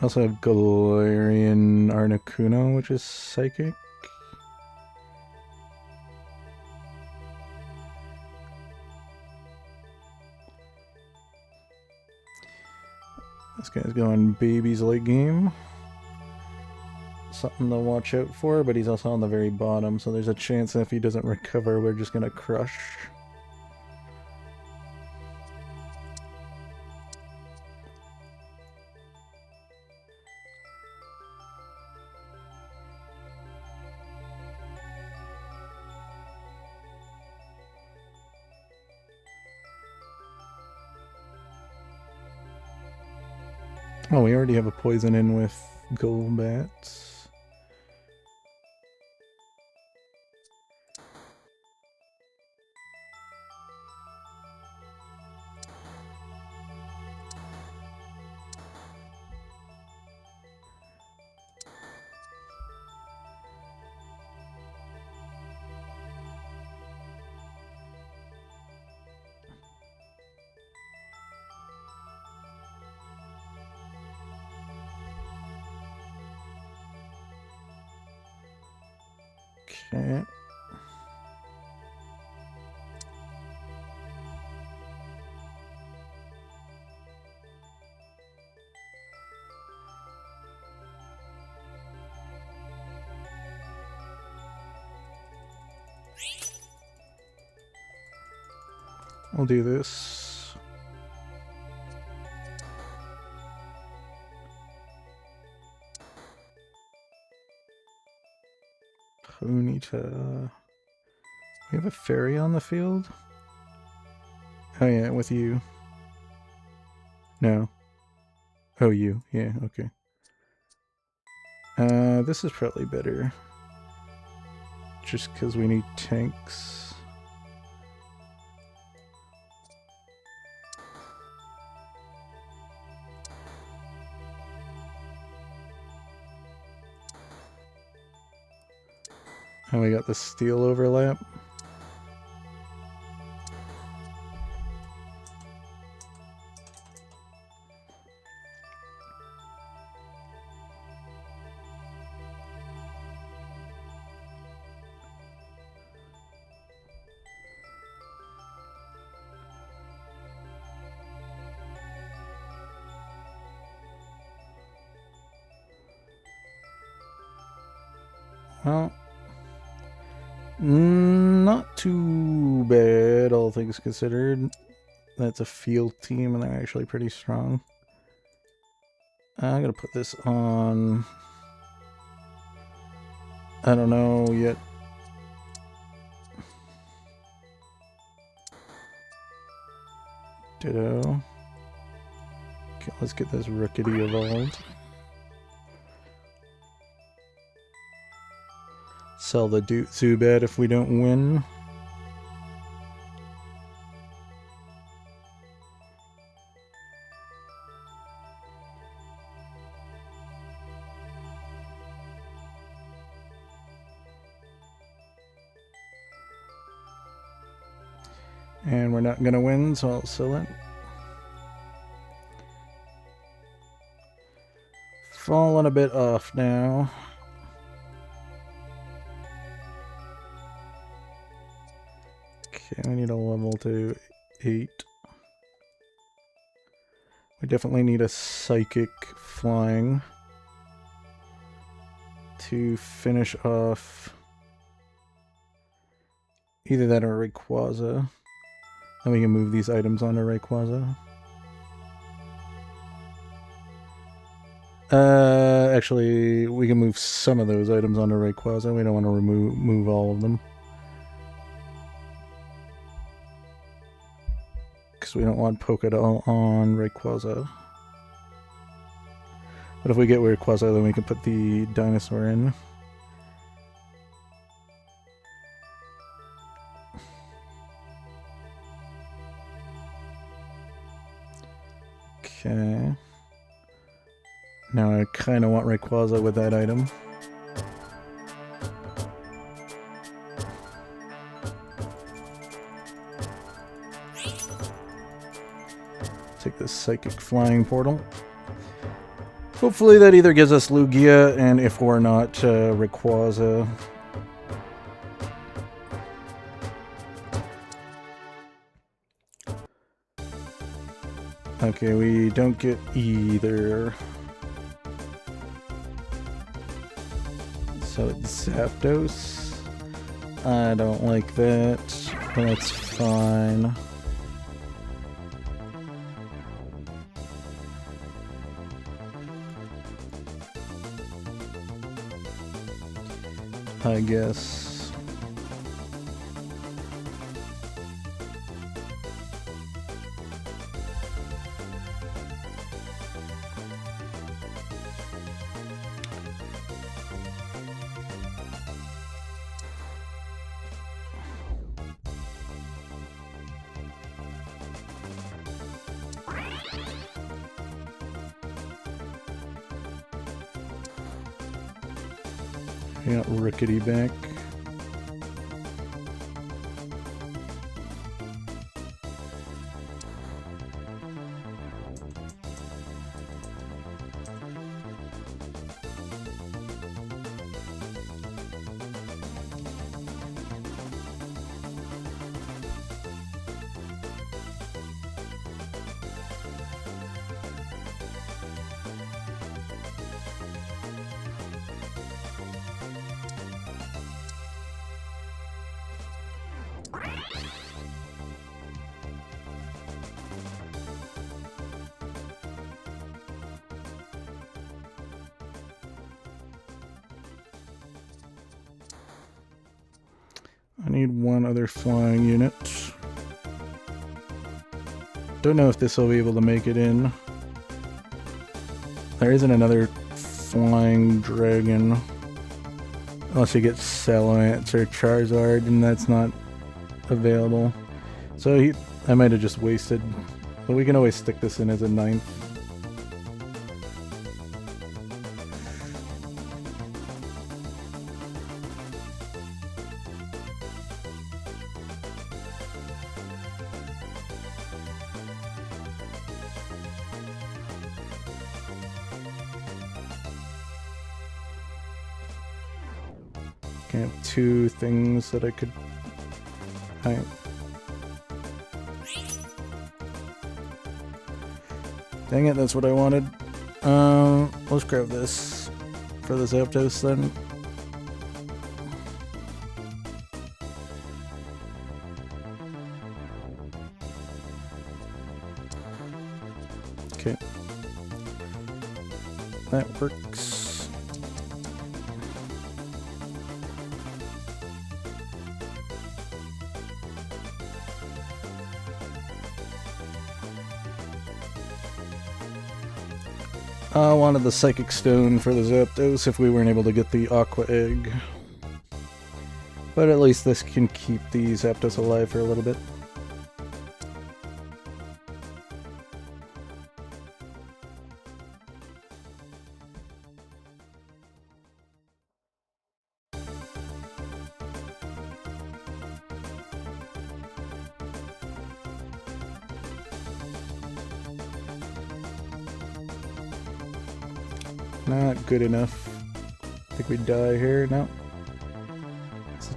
I also have Galarian Articuno, which is psychic. This guy's going babies late game. Something to watch out for, but he's also on the very bottom, so there's a chance that if he doesn't recover, we're just gonna crush. Oh, we already have a poison in with Golbats. Okay. I'll do this. Ponyta. We have a fairy on the field? Oh yeah, with you. No. Oh, you. Yeah, okay. This is probably better. Just because we need tanks. And we got the steel overlap. Well, not too bad, all things considered. That's a field team, and they're actually pretty strong. I'm gonna put this on... I don't know yet. Ditto. Okay, let's get this Rookity evolved. Sell the Zubat if we don't win. And we're not gonna win, so I'll sell it. Falling a bit off now. Okay, we need a level to 8. We definitely need a psychic flying to finish off either that or Rayquaza. Then we can move these items onto Rayquaza. Actually, we can move some of those items onto Rayquaza. We don't want to remove all of them. Because we don't want Pokédoll on Rayquaza. But if we get Rayquaza, then we can put the dinosaur in. Okay. Now I kind of want Rayquaza with that item. Take this Psychic Flying Portal. Hopefully that either gives us Lugia, and if we're not, Rayquaza. Okay, we don't get either. So it's Zapdos. I don't like that, but that's fine. I guess. We got Rickety back. I need one other flying unit. Don't know if this will be able to make it in. There isn't another flying dragon. Unless you get Salamence or Charizard, and that's not available. So I might have just wasted. But we can always stick this in as a 9th. I have 2 things that I could... Alright. Dang it, that's what I wanted. Let's grab this for the Zapdos then. Okay. That works. I wanted the Psychic Stone for the Zapdos if we weren't able to get the Aqua Egg. But at least this can keep the Zapdos alive for a little bit. Not good enough. I think we die here. No.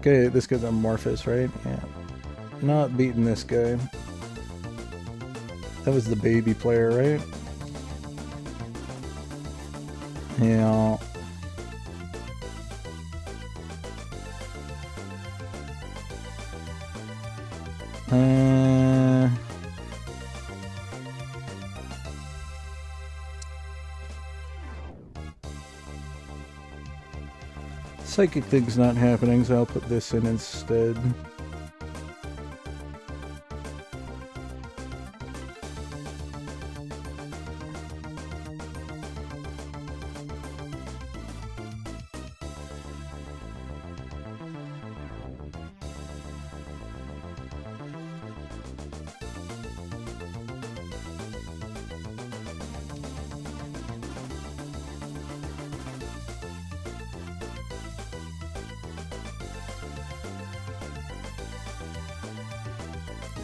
This guy's Amorphous, right? Yeah. Not beating this guy. That was the baby player, right? Yeah. Psychic thing's not happening, so I'll put this in instead.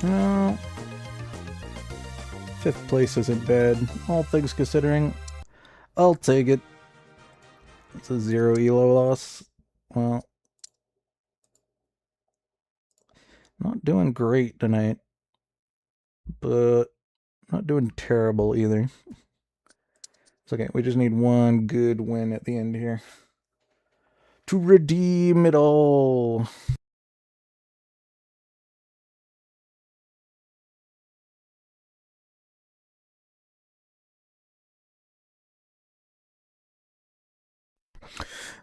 No. 5th place isn't bad, all things considering. I'll take it. It's a 0 elo loss. Well, not doing great tonight, but not doing terrible either. It's okay, we just need one good win at the end here to redeem it all.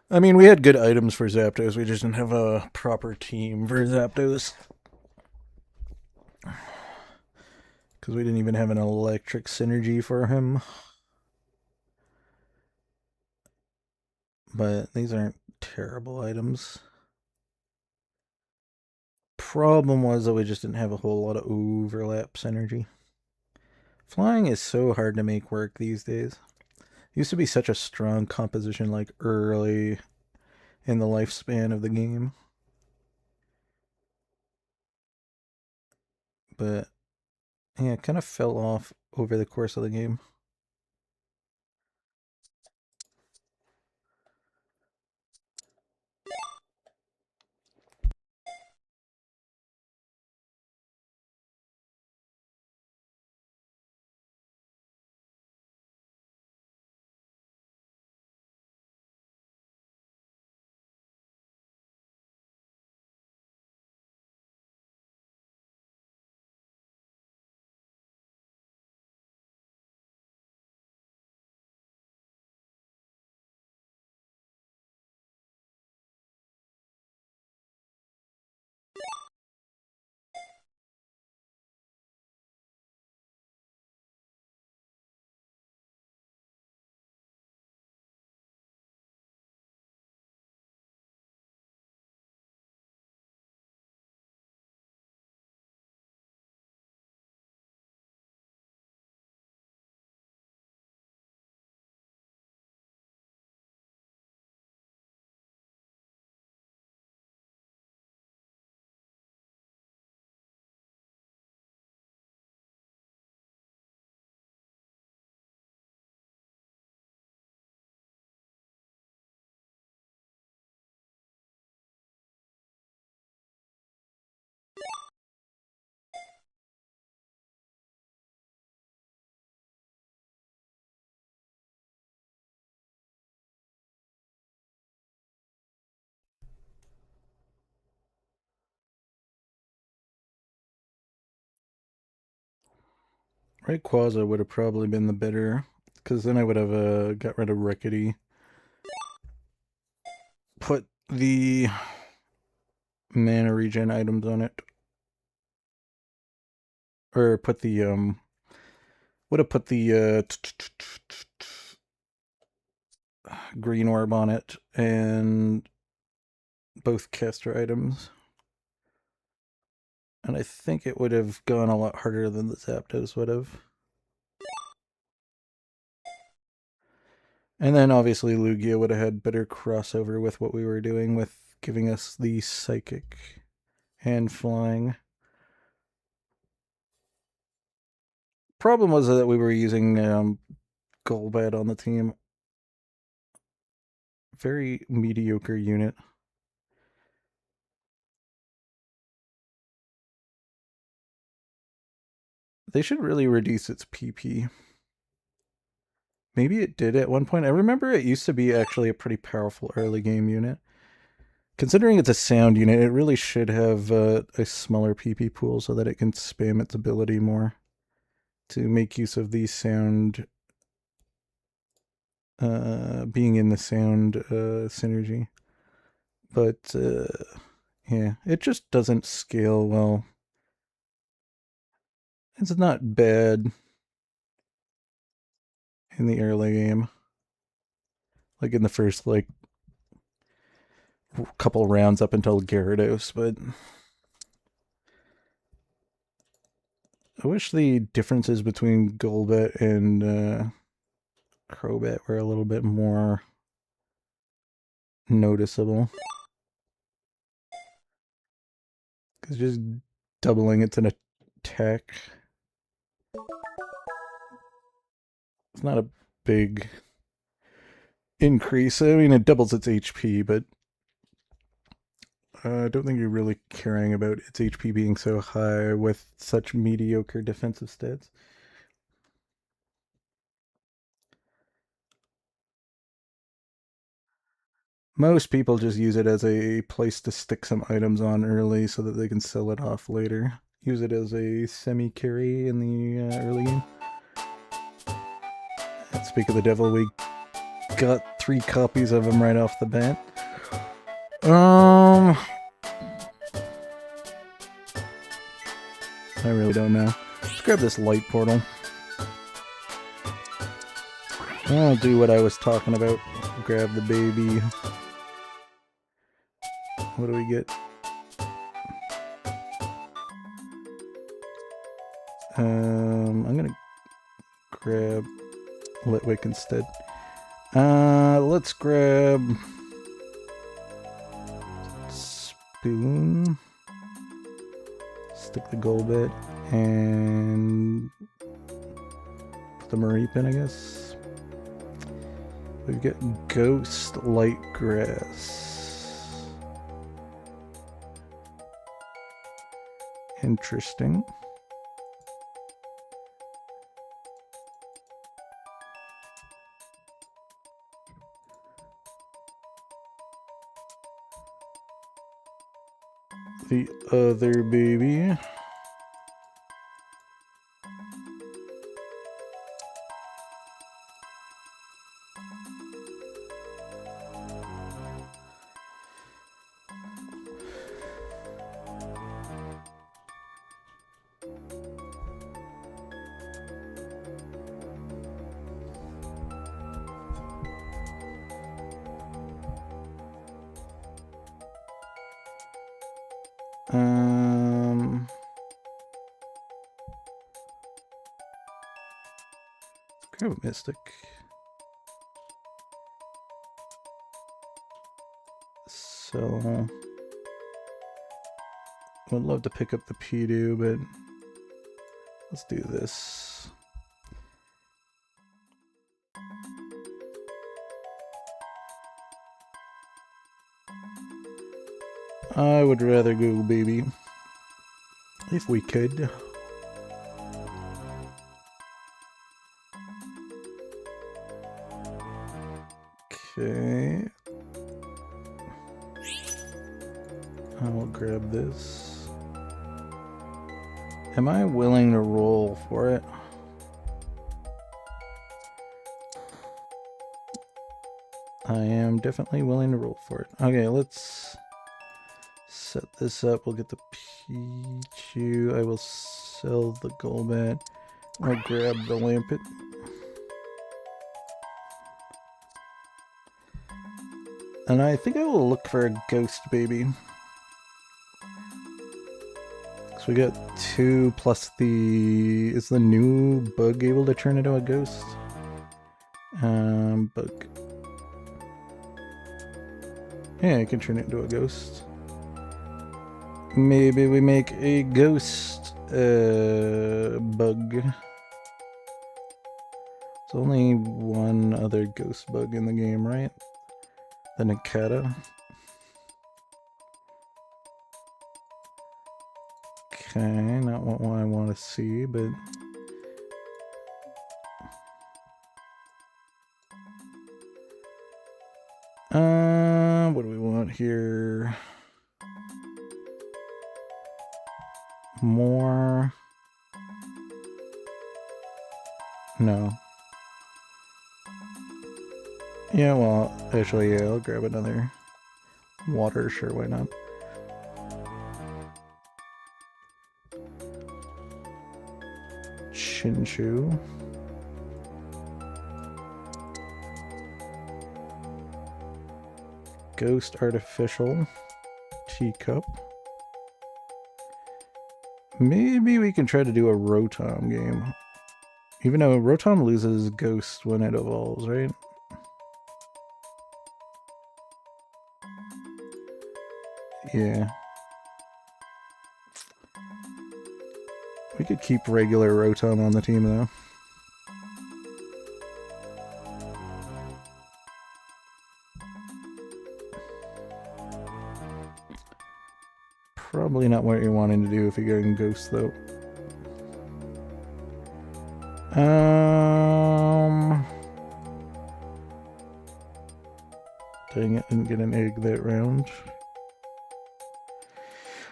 I mean, we had good items for Zapdos, we just didn't have a proper team for Zapdos. Because we didn't even have an electric synergy for him. But these aren't terrible items. Problem was that we just didn't have a whole lot of overlap synergy. Flying is so hard to make work these days. It used to be such a strong composition like early in the lifespan of the game. But yeah, it kind of fell off over the course of the game. Rayquaza would have probably been the better, because then I would have got rid of Rickety. Put the mana regen items on it. Or put the, would have put the, green orb on it, and both caster items. And I think it would have gone a lot harder than the Zapdos would have. And then obviously Lugia would have had better crossover with what we were doing with giving us the psychic and flying. Problem was that we were using Golbat on the team. Very mediocre unit. They should really reduce its PP. Maybe it did at one point. I remember it used to be actually a pretty powerful early game unit. Considering it's a sound unit, it really should have a smaller PP pool so that it can spam its ability more to make use of the sound, being in the sound synergy. But, yeah, it just doesn't scale well. It's not bad in the early game. Like in the first, like, couple rounds up until Gyarados, but I wish the differences between Golbat and Crobat were a little bit more noticeable. Because just doubling it's an attack. It's not a big increase. I mean, it doubles its HP, but I don't think you're really caring about its HP being so high with such mediocre defensive stats. Most people just use it as a place to stick some items on early so that they can sell it off later. Use it as a semi-carry in the early game. And speak of the devil, we got 3 copies of him right off the bat. I really don't know. Let's grab this light portal. I'll do what I was talking about. Grab the baby. What do we get? I'm gonna grab Litwick instead. Let's grab Spoon. Stick the Golbat and put the Mareep, I guess. We've got Ghost Light Grass. Interesting. The other baby. Grab a Mystic. So, would love to pick up the Pidoo, but let's do this. I would rather go baby. If we could. Okay. I'll grab this. Am I willing to roll for it? I am definitely willing to roll for it. Okay, let's set this up. We'll get the Pichu. I will sell the Golbat. I'll grab the Lampet. And I think I will look for a Ghost Baby. So we got 2 plus the... Is the new bug able to turn into a ghost? Bug. Yeah, I can turn it into a ghost. Maybe we make a ghost bug. There's only one other ghost bug in the game, right? The Nikata. Okay, not what I want to see, but... what do we want here? More... No. Yeah, well, actually, yeah, I'll grab another Water, sure, why not? Chinchou. Ghost Artificial. Teacup. Maybe we can try to do a Rotom game. Even though Rotom loses Ghost when it evolves, right? Yeah. We could keep regular Rotom on the team, though. Probably not what you're wanting to do if you're getting Ghost, though. Dang it, didn't get an egg that round.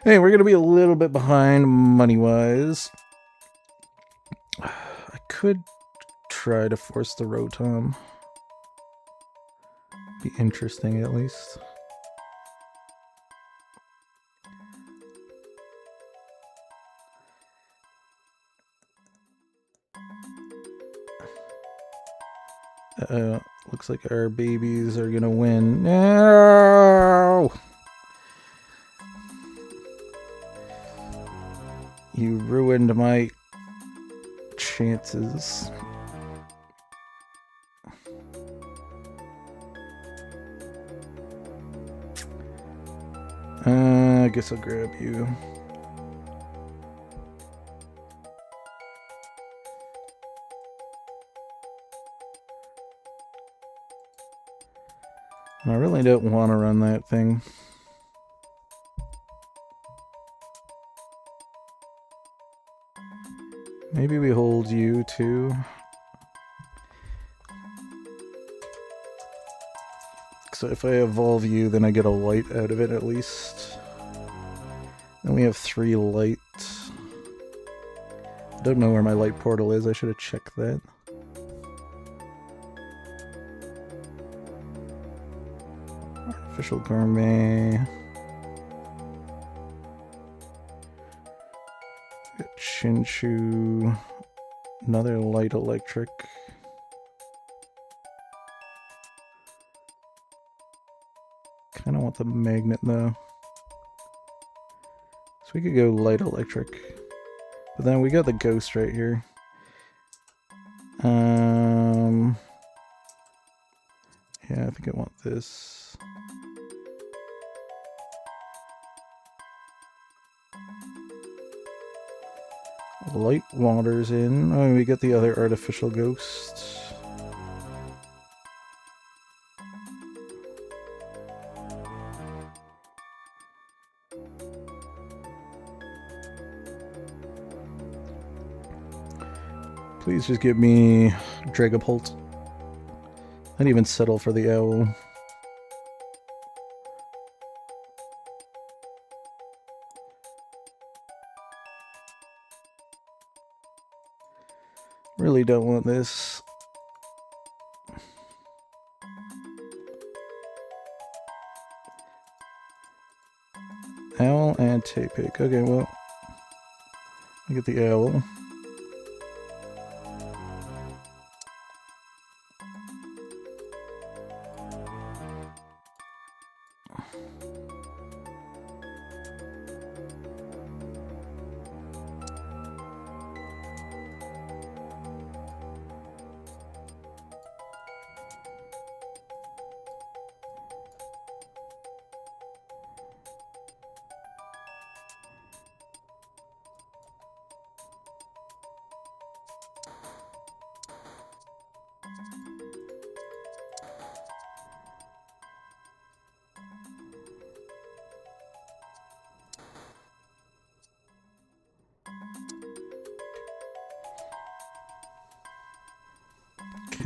Hey, we're gonna be a little bit behind money-wise. I could try to force the Rotom. Be interesting, at least. Looks like our babies are gonna win. No! You ruined my chances. I guess I'll grab you. I really don't want to run that thing. Maybe we hold you too. So if I evolve you, then I get a light out of it at least. Then we have 3 light. Don't know where my light portal is. I should have checked that. Artificial Gourmet. Chinchou. Another light electric. Kind of want the magnet though. So we could go light electric. But then we got the ghost right here. Yeah, I think I want this. Light water's in. Oh, we get the other artificial ghost. Please just give me Dragapult. I'd even settle for the owl. Really don't want this. Owl and Tepig. Okay, well, I get the owl.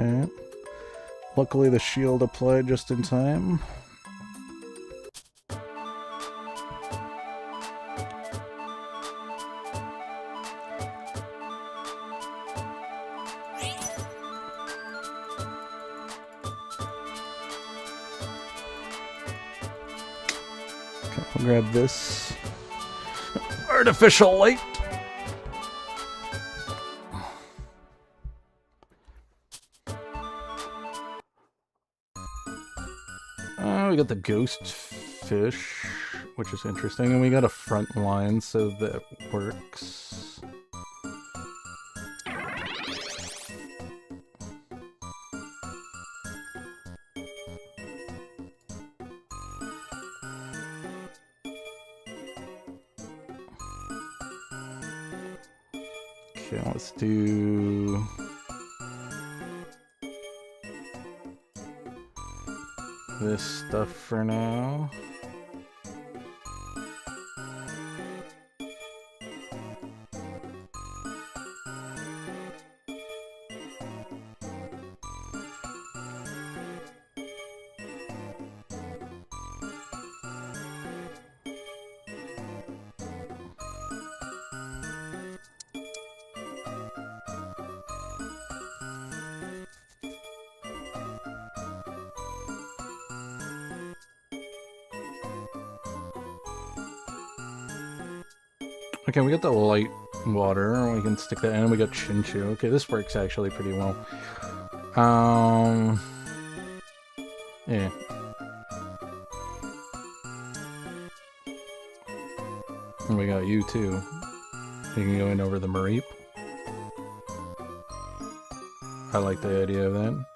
Okay. Luckily the shield applied just in time. I'll grab this artificial light. We got the ghost fish, which is interesting, and we got a front line, so that works. Okay, let's do this stuff for now. Okay, we got the light water. We can stick that in. We got Chinchu. Okay, this works actually pretty well. Yeah. And we got you too. You can go in over the Mareep. I like the idea of that.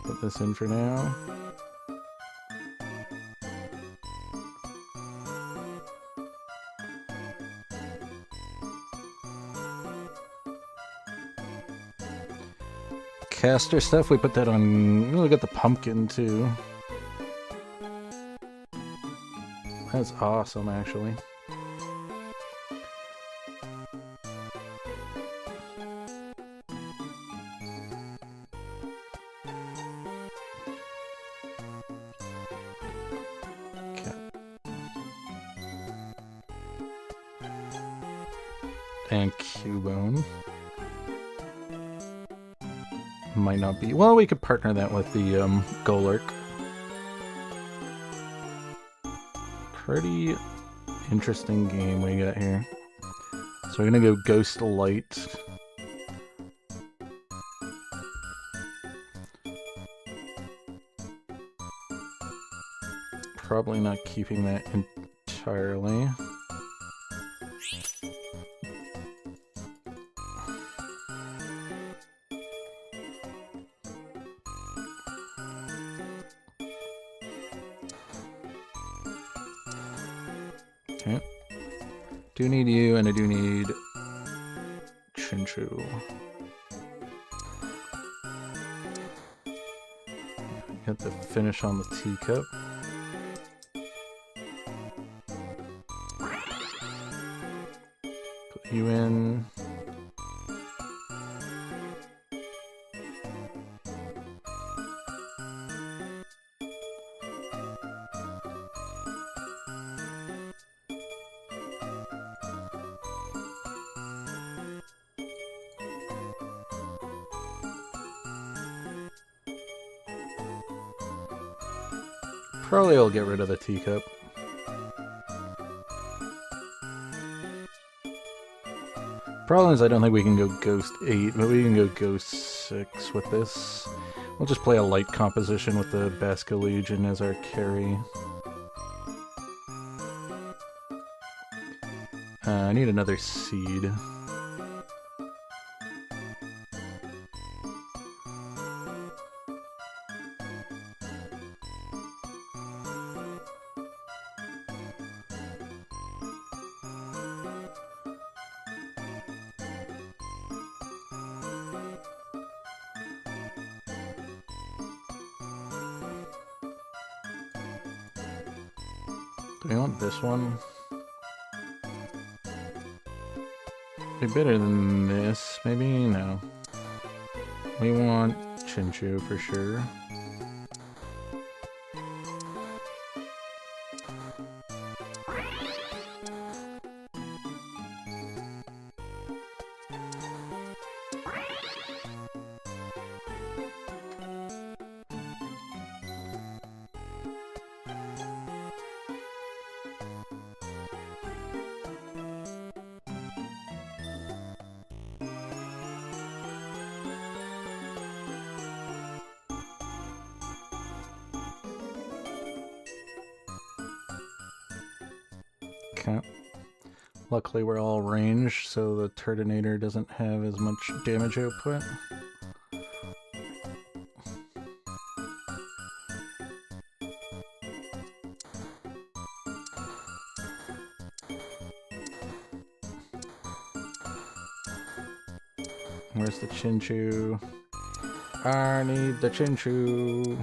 Put this in for now. Caster stuff, we put that on. We got the pumpkin too. That's awesome, actually. Okay. And Cubone. Might not be. Well, we could partner that with the Golurk. Pretty interesting game we got here. So we're gonna go Ghost Light. Probably not keeping that entirely. Okay. Do need you, and I do need Chinchu. Got the finish on the teacup. Put you in. Probably I'll get rid of the teacup. Problem is I don't think we can go Ghost 8, but we can go Ghost 6 with this. We'll just play a light composition with the Basco Legion as our carry. I need another seed. Do we want this one? Be better than this, maybe? No. We want Chinchu for sure. Okay. Luckily we're all ranged, so the Turtonator doesn't have as much damage output. Where's the Chinchou? I need the Chinchou.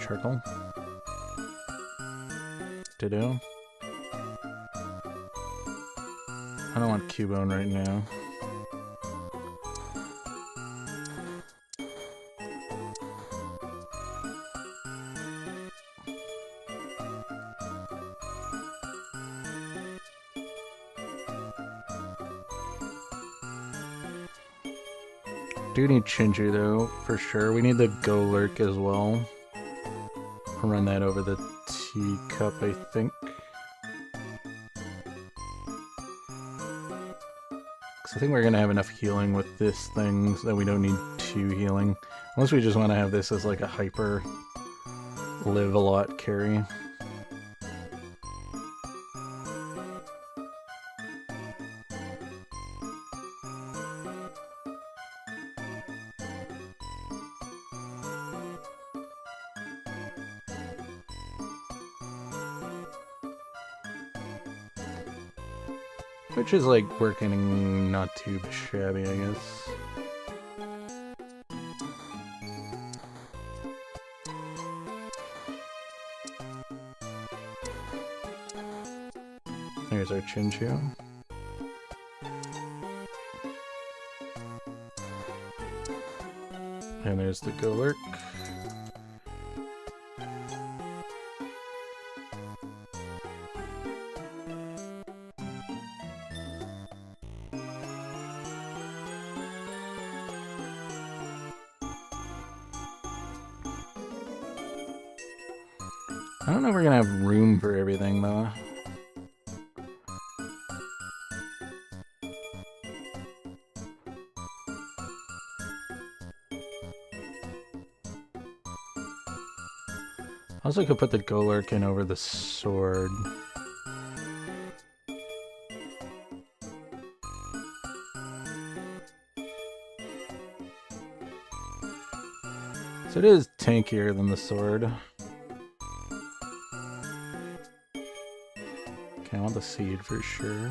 Circle. Ditto. I don't want Cubone right now. Do need Chinchou though, for sure. We need the Golurk as well. I'll run that over the teacup, I think. I think we're gonna have enough healing with this thing so that we don't need 2 healing. Unless we just want to have this as like a hyper live a lot carry. Which is like working not too shabby, I guess. There's our Chinchou. And there's the Golurk. I don't know if we're gonna have room for everything though. I also could put the Golurk in over the sword. So it is tankier than the sword. Okay, I want the seed for sure.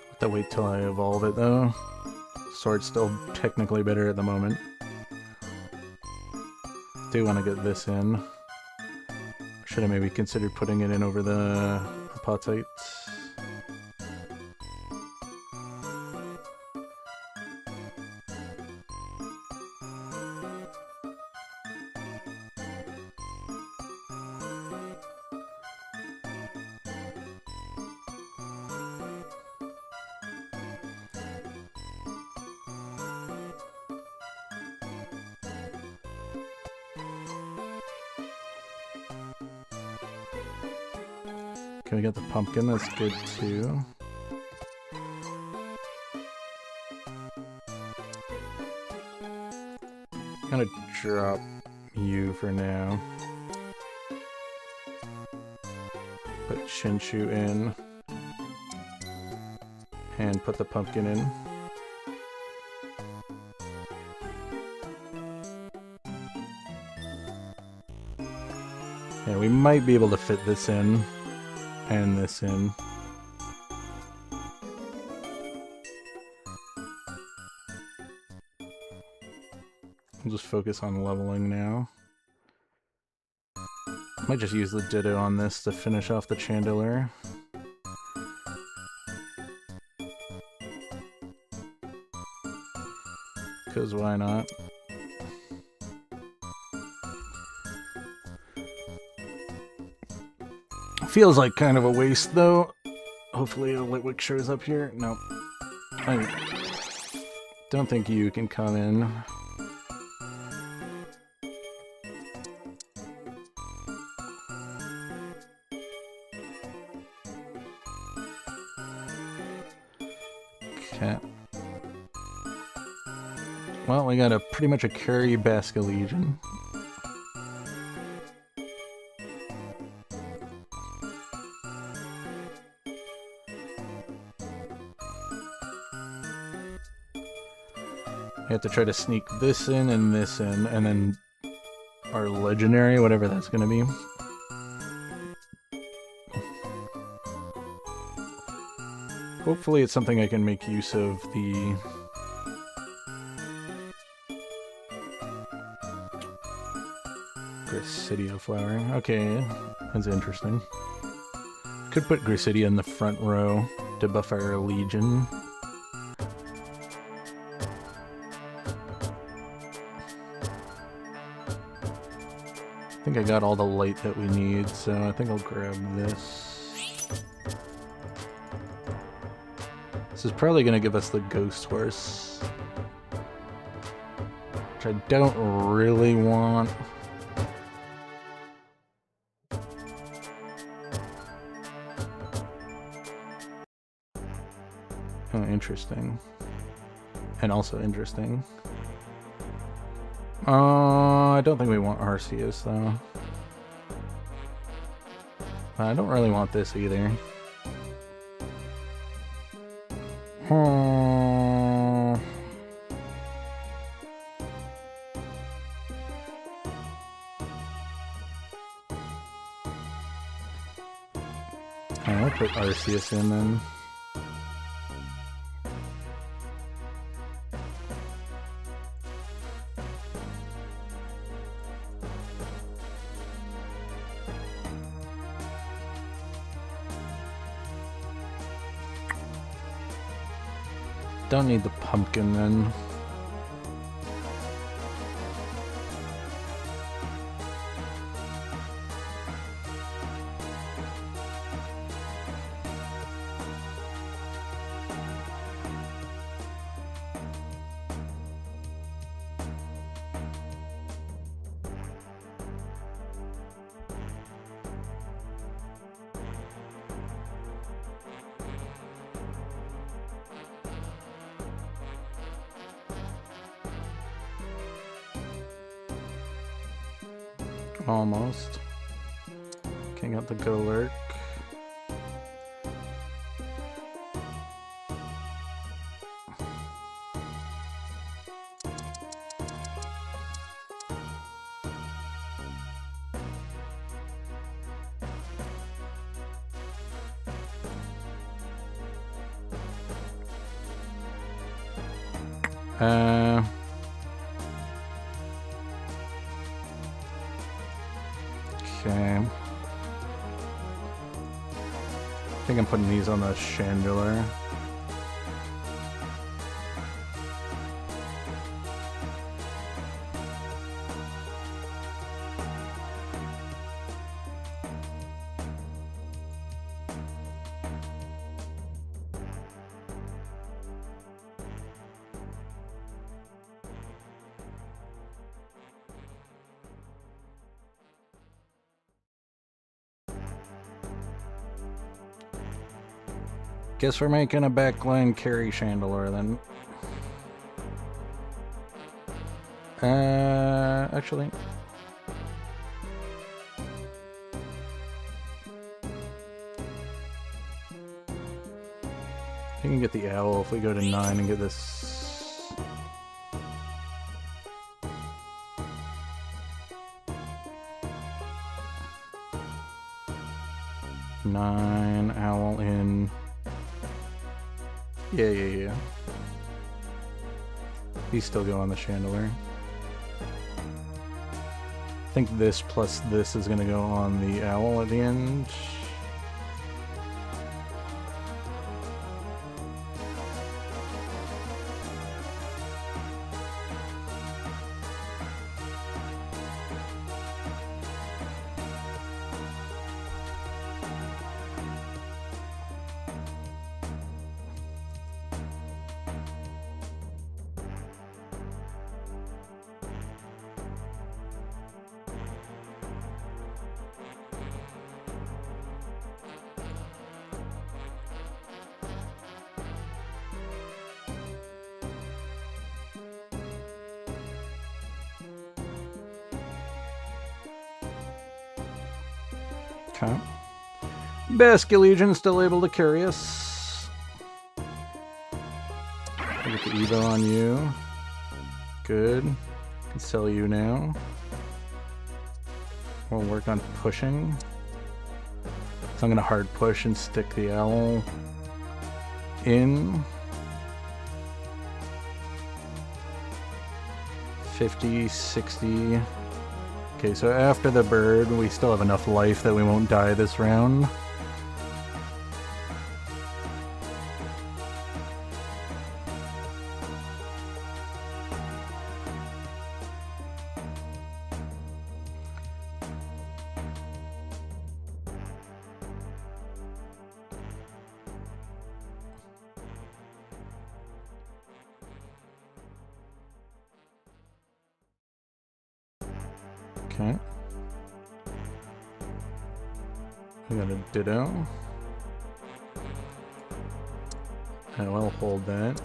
Have to wait till I evolve it though. Sword's still technically better at the moment. Do want to get this in. Should have maybe considered putting it in over the Apatite. Can we get the pumpkin? That's good too. Gonna drop you for now. Put Shinshu in. And put the pumpkin in. Yeah, we might be able to fit this in. And this in. We'll just focus on leveling now. Might just use the Ditto on this to finish off the Chandelure. Because why not? Feels like kind of a waste though. Hopefully a Litwick shows up here. Nope. I don't think you can come in. Okay. Well, we got pretty much a carry Basculegion. We have to try to sneak this in, and then our legendary, whatever that's gonna be. Hopefully it's something I can make use of the Gracidia flower. Okay, that's interesting. Could put Gracidia in the front row to buff our Legion. I think I got all the light that we need, so I think I'll grab this. This is probably going to give us the Ghost Horse, which I don't really want. Oh, interesting. And also interesting. I don't think we want Arceus, though. I don't really want this either. I'll put Arceus in then. Don't need the pumpkin then. Almost. King out the Golurk. Okay. I think I'm putting these on the Chandelure. Guess we're making a backline carry Chandelure then. Actually... You can get the owl if we go to 9 and get this. Nine owl in. Yeah. He's still going on the chandelier. I think this plus this is gonna go on the owl at the end. Okay. Basque Legion still able to carry us. I'll get the Evo on you. Good. Can sell you now. We'll work on pushing. So I'm gonna hard push and stick the owl in. 50, 60. Okay, so after the bird, we still have enough life that we won't die this round. Okay. We got a Ditto. I will hold that.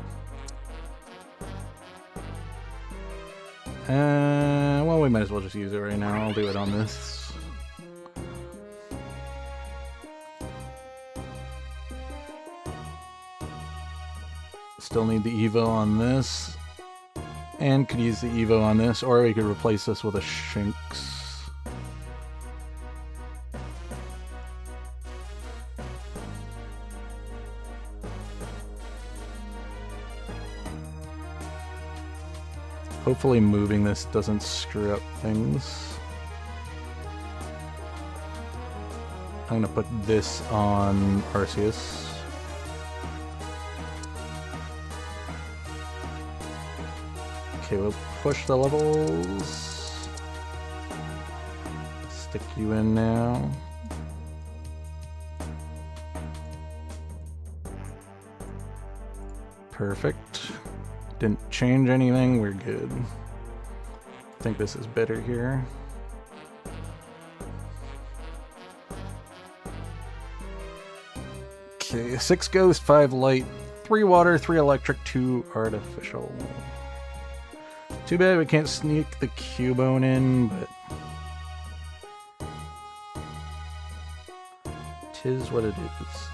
Well, we might as well just use it right now. I'll do it on this. Still need the Evo on this. And could use the Evo on this, or we could replace this with a Shinx. Hopefully moving this doesn't screw up things. I'm gonna put this on Arceus. Okay, we'll push the levels. Stick you in now. Perfect. Didn't change anything, we're good. I think this is better here. Okay, 6 ghost, 5 light, 3 water, 3 electric, 2 artificial. Too bad we can't sneak the Cubone in, but... tis what it is.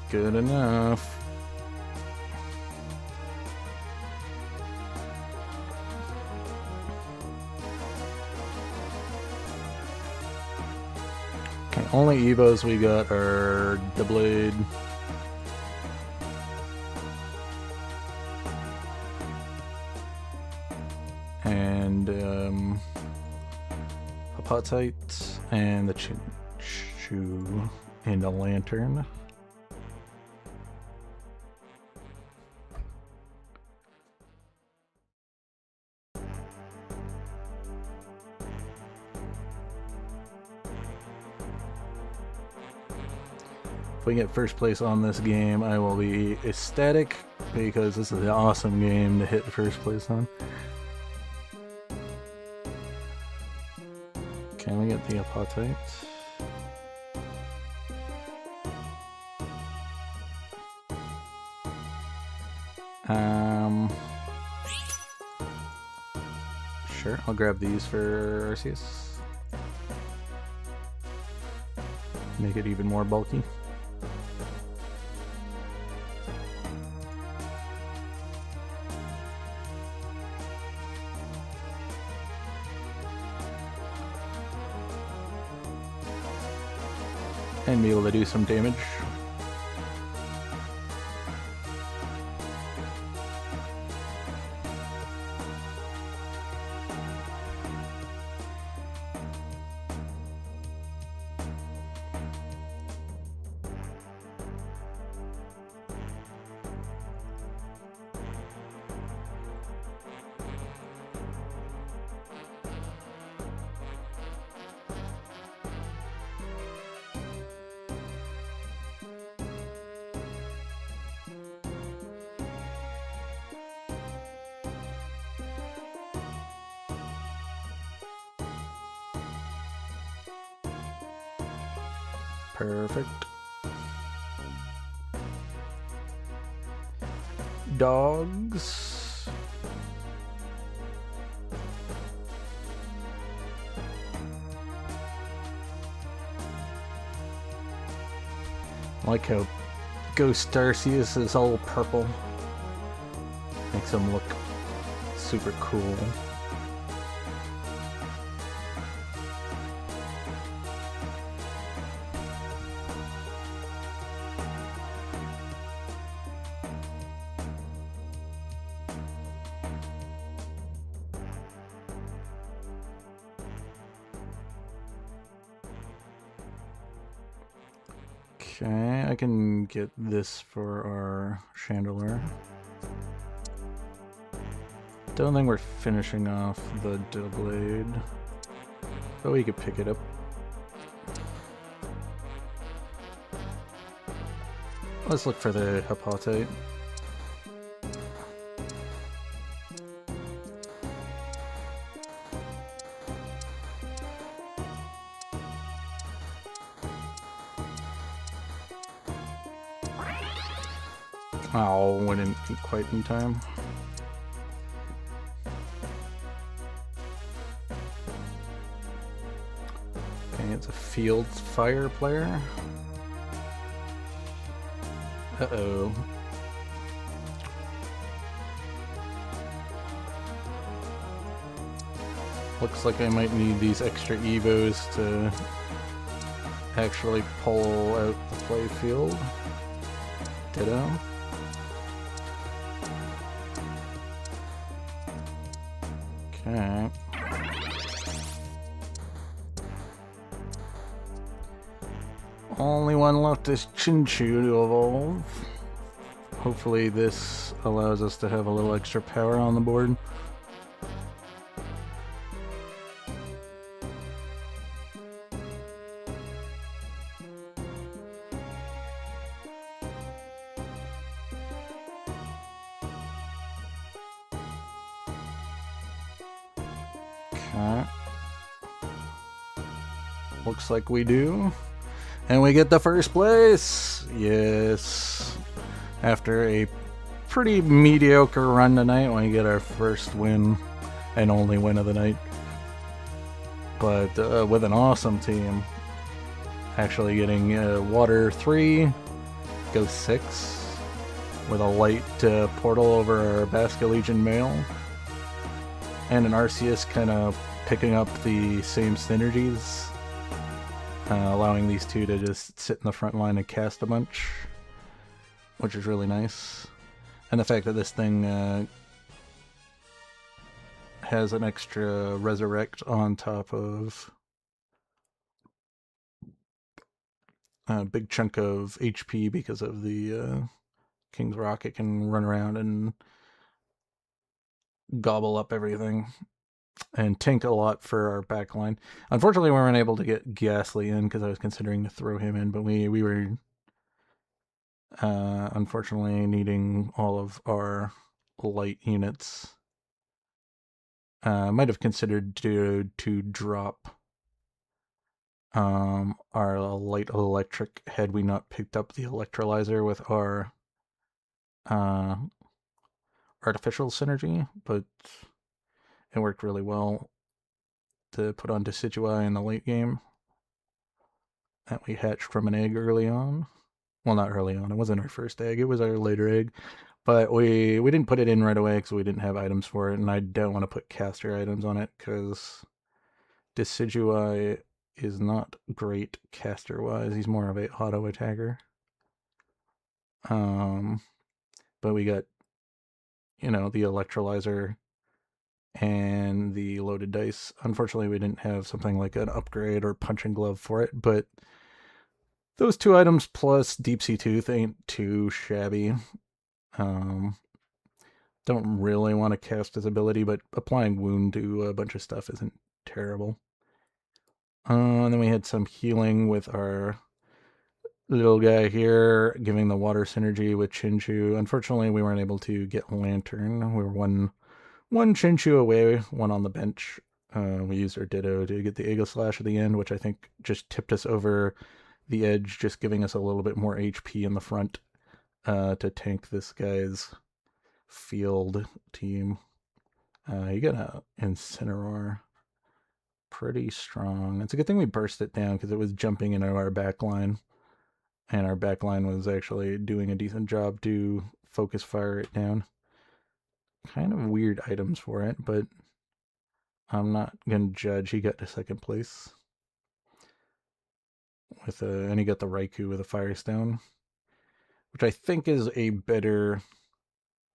Good enough. Only Evos we got are the Blade. And Hepatite and the Chinchou and the Lantern. If we get first place on this game, I will be ecstatic because this is an awesome game to hit first place on. get the apatite. Sure, I'll grab these for Arceus. Make it even more bulky. And be able to do some damage. Perfect. Dogs. I like how Ghost Arceus is all purple. Makes him look super cool. Okay, I can get this for our Chandelure. Don't think we're finishing off the Doublade, but we could pick it up. Let's look for the Apatite. Oh, went in quite in time. Okay, it's a field fire player. Uh-oh. Looks like I might need these extra Evos to actually pull out the play field. Ditto. Okay. Only one left is Chinchou to evolve. Hopefully this allows us to have a little extra power on the board. Okay. Looks like we do. And we get the first place! Yes. After a pretty mediocre run tonight, we get our first win and only win of the night. But with an awesome team. Actually getting Water 3, Ghost 6, with a light portal over our Basculegion male. And an Arceus kind of picking up the same synergies. Allowing these two to just sit in the front line and cast a bunch, which is really nice. And the fact that this thing has an extra Resurrect on top of a big chunk of HP because of the King's Rocket can run around and gobble up everything. And tank a lot for our backline. Unfortunately, we weren't able to get Ghastly in because I was considering to throw him in, but we were unfortunately needing all of our light units. Might have considered to drop our light electric, had we not picked up the electrolyzer with our uh, artificial synergy, but it worked really well to put on Decidueye in the late game. That we hatched from an egg early on. Well, not early on. It wasn't our first egg. It was our later egg. But we didn't put it in right away because we didn't have items for it, and I don't want to put caster items on it because Decidueye is not great caster-wise. He's more of a auto attacker. But we got, the electrolyzer and the loaded dice. Unfortunately, we didn't have something like an upgrade or punching glove for it, but those two items plus Deep Sea Tooth ain't too shabby. Don't really want to cast his ability, but applying wound to a bunch of stuff isn't terrible. And then we had some healing with our little guy here, giving the water synergy with Chinchu. Unfortunately, we weren't able to get Lantern. We were one Chinchu away, one on the bench. We used our Ditto to get the Aegislash at the end, which I think just tipped us over the edge, just giving us a little bit more HP in the front to tank this guy's field team. You got an Incineroar. Pretty strong. It's a good thing we burst it down because it was jumping into our back line. And our back line was actually doing a decent job to focus fire it down. Kind of weird items for it, but I'm not going to judge. He got to second place. And he got the Raikou with a Firestone, which I think is a better...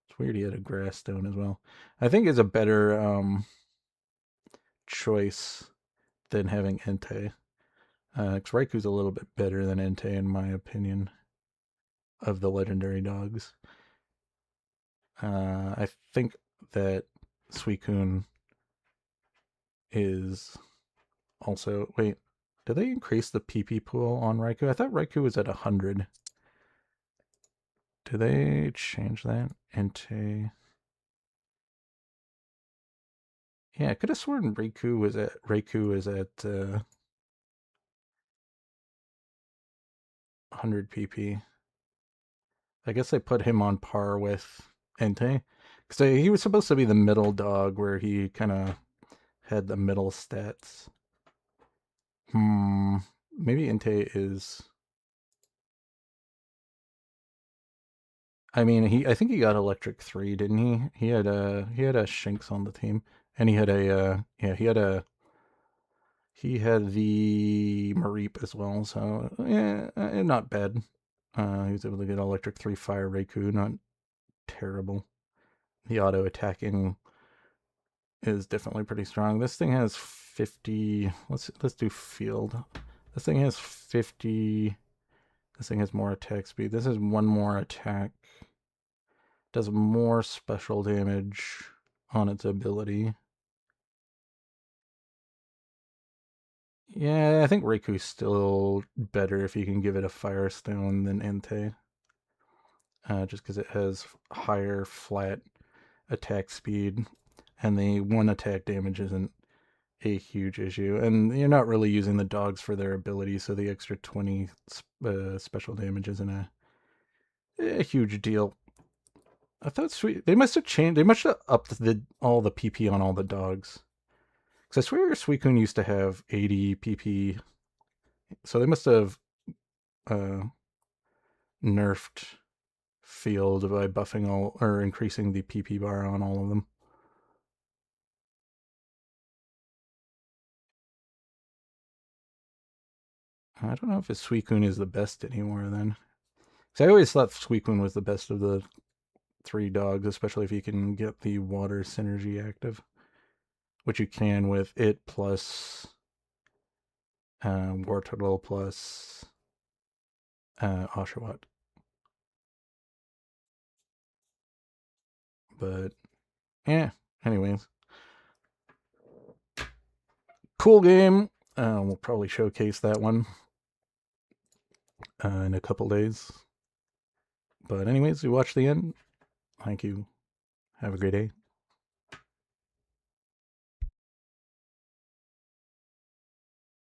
It's weird he had a Grass Stone as well. I think is a better choice than having Entei. Because Raikou's a little bit better than Entei in my opinion of the legendary dogs. I think that Suicune is also... Wait, did they increase the PP pool on Raikou? I thought Raikou was at 100. Did they change that? Entei... Yeah, I could have sworn Raikou is at 100 PP. I guess they put him on par with Entei. Because he was supposed to be the middle dog where he kind of had the middle stats. Maybe Entei is... I mean, I think he got Electric 3, didn't he? He had a Shinx on the team. And he had he had the Mareep as well, so yeah, not bad. He was able to get Electric 3 Fire Raikou, not terrible. The auto attacking is definitely pretty strong. This thing has 50. Let's do field. This thing has 50. This thing has more attack speed. This is one more attack. Does more special damage on its ability. Yeah, I think Raikou's still better if you can give it a Firestone than Entei. Just because it has higher flat attack speed, and the one attack damage isn't a huge issue. And you're not really using the dogs for their abilities, so the extra 20 special damage isn't a huge deal. I thought they must have changed. They must have upped all the PP on all the dogs. Because I swear Suicune used to have 80 PP. So they must have nerfed field by buffing or increasing the PP bar on all of them. I don't know if Suicune is the best anymore then. Because I always thought Suicune was the best of the 3 dogs, especially if you can get the water synergy active. Which you can with it plus Wartortle plus Oshawott. But yeah, anyways. Cool game. We'll probably showcase that one in a couple days. But anyways, you watched the end. Thank you. Have a great day.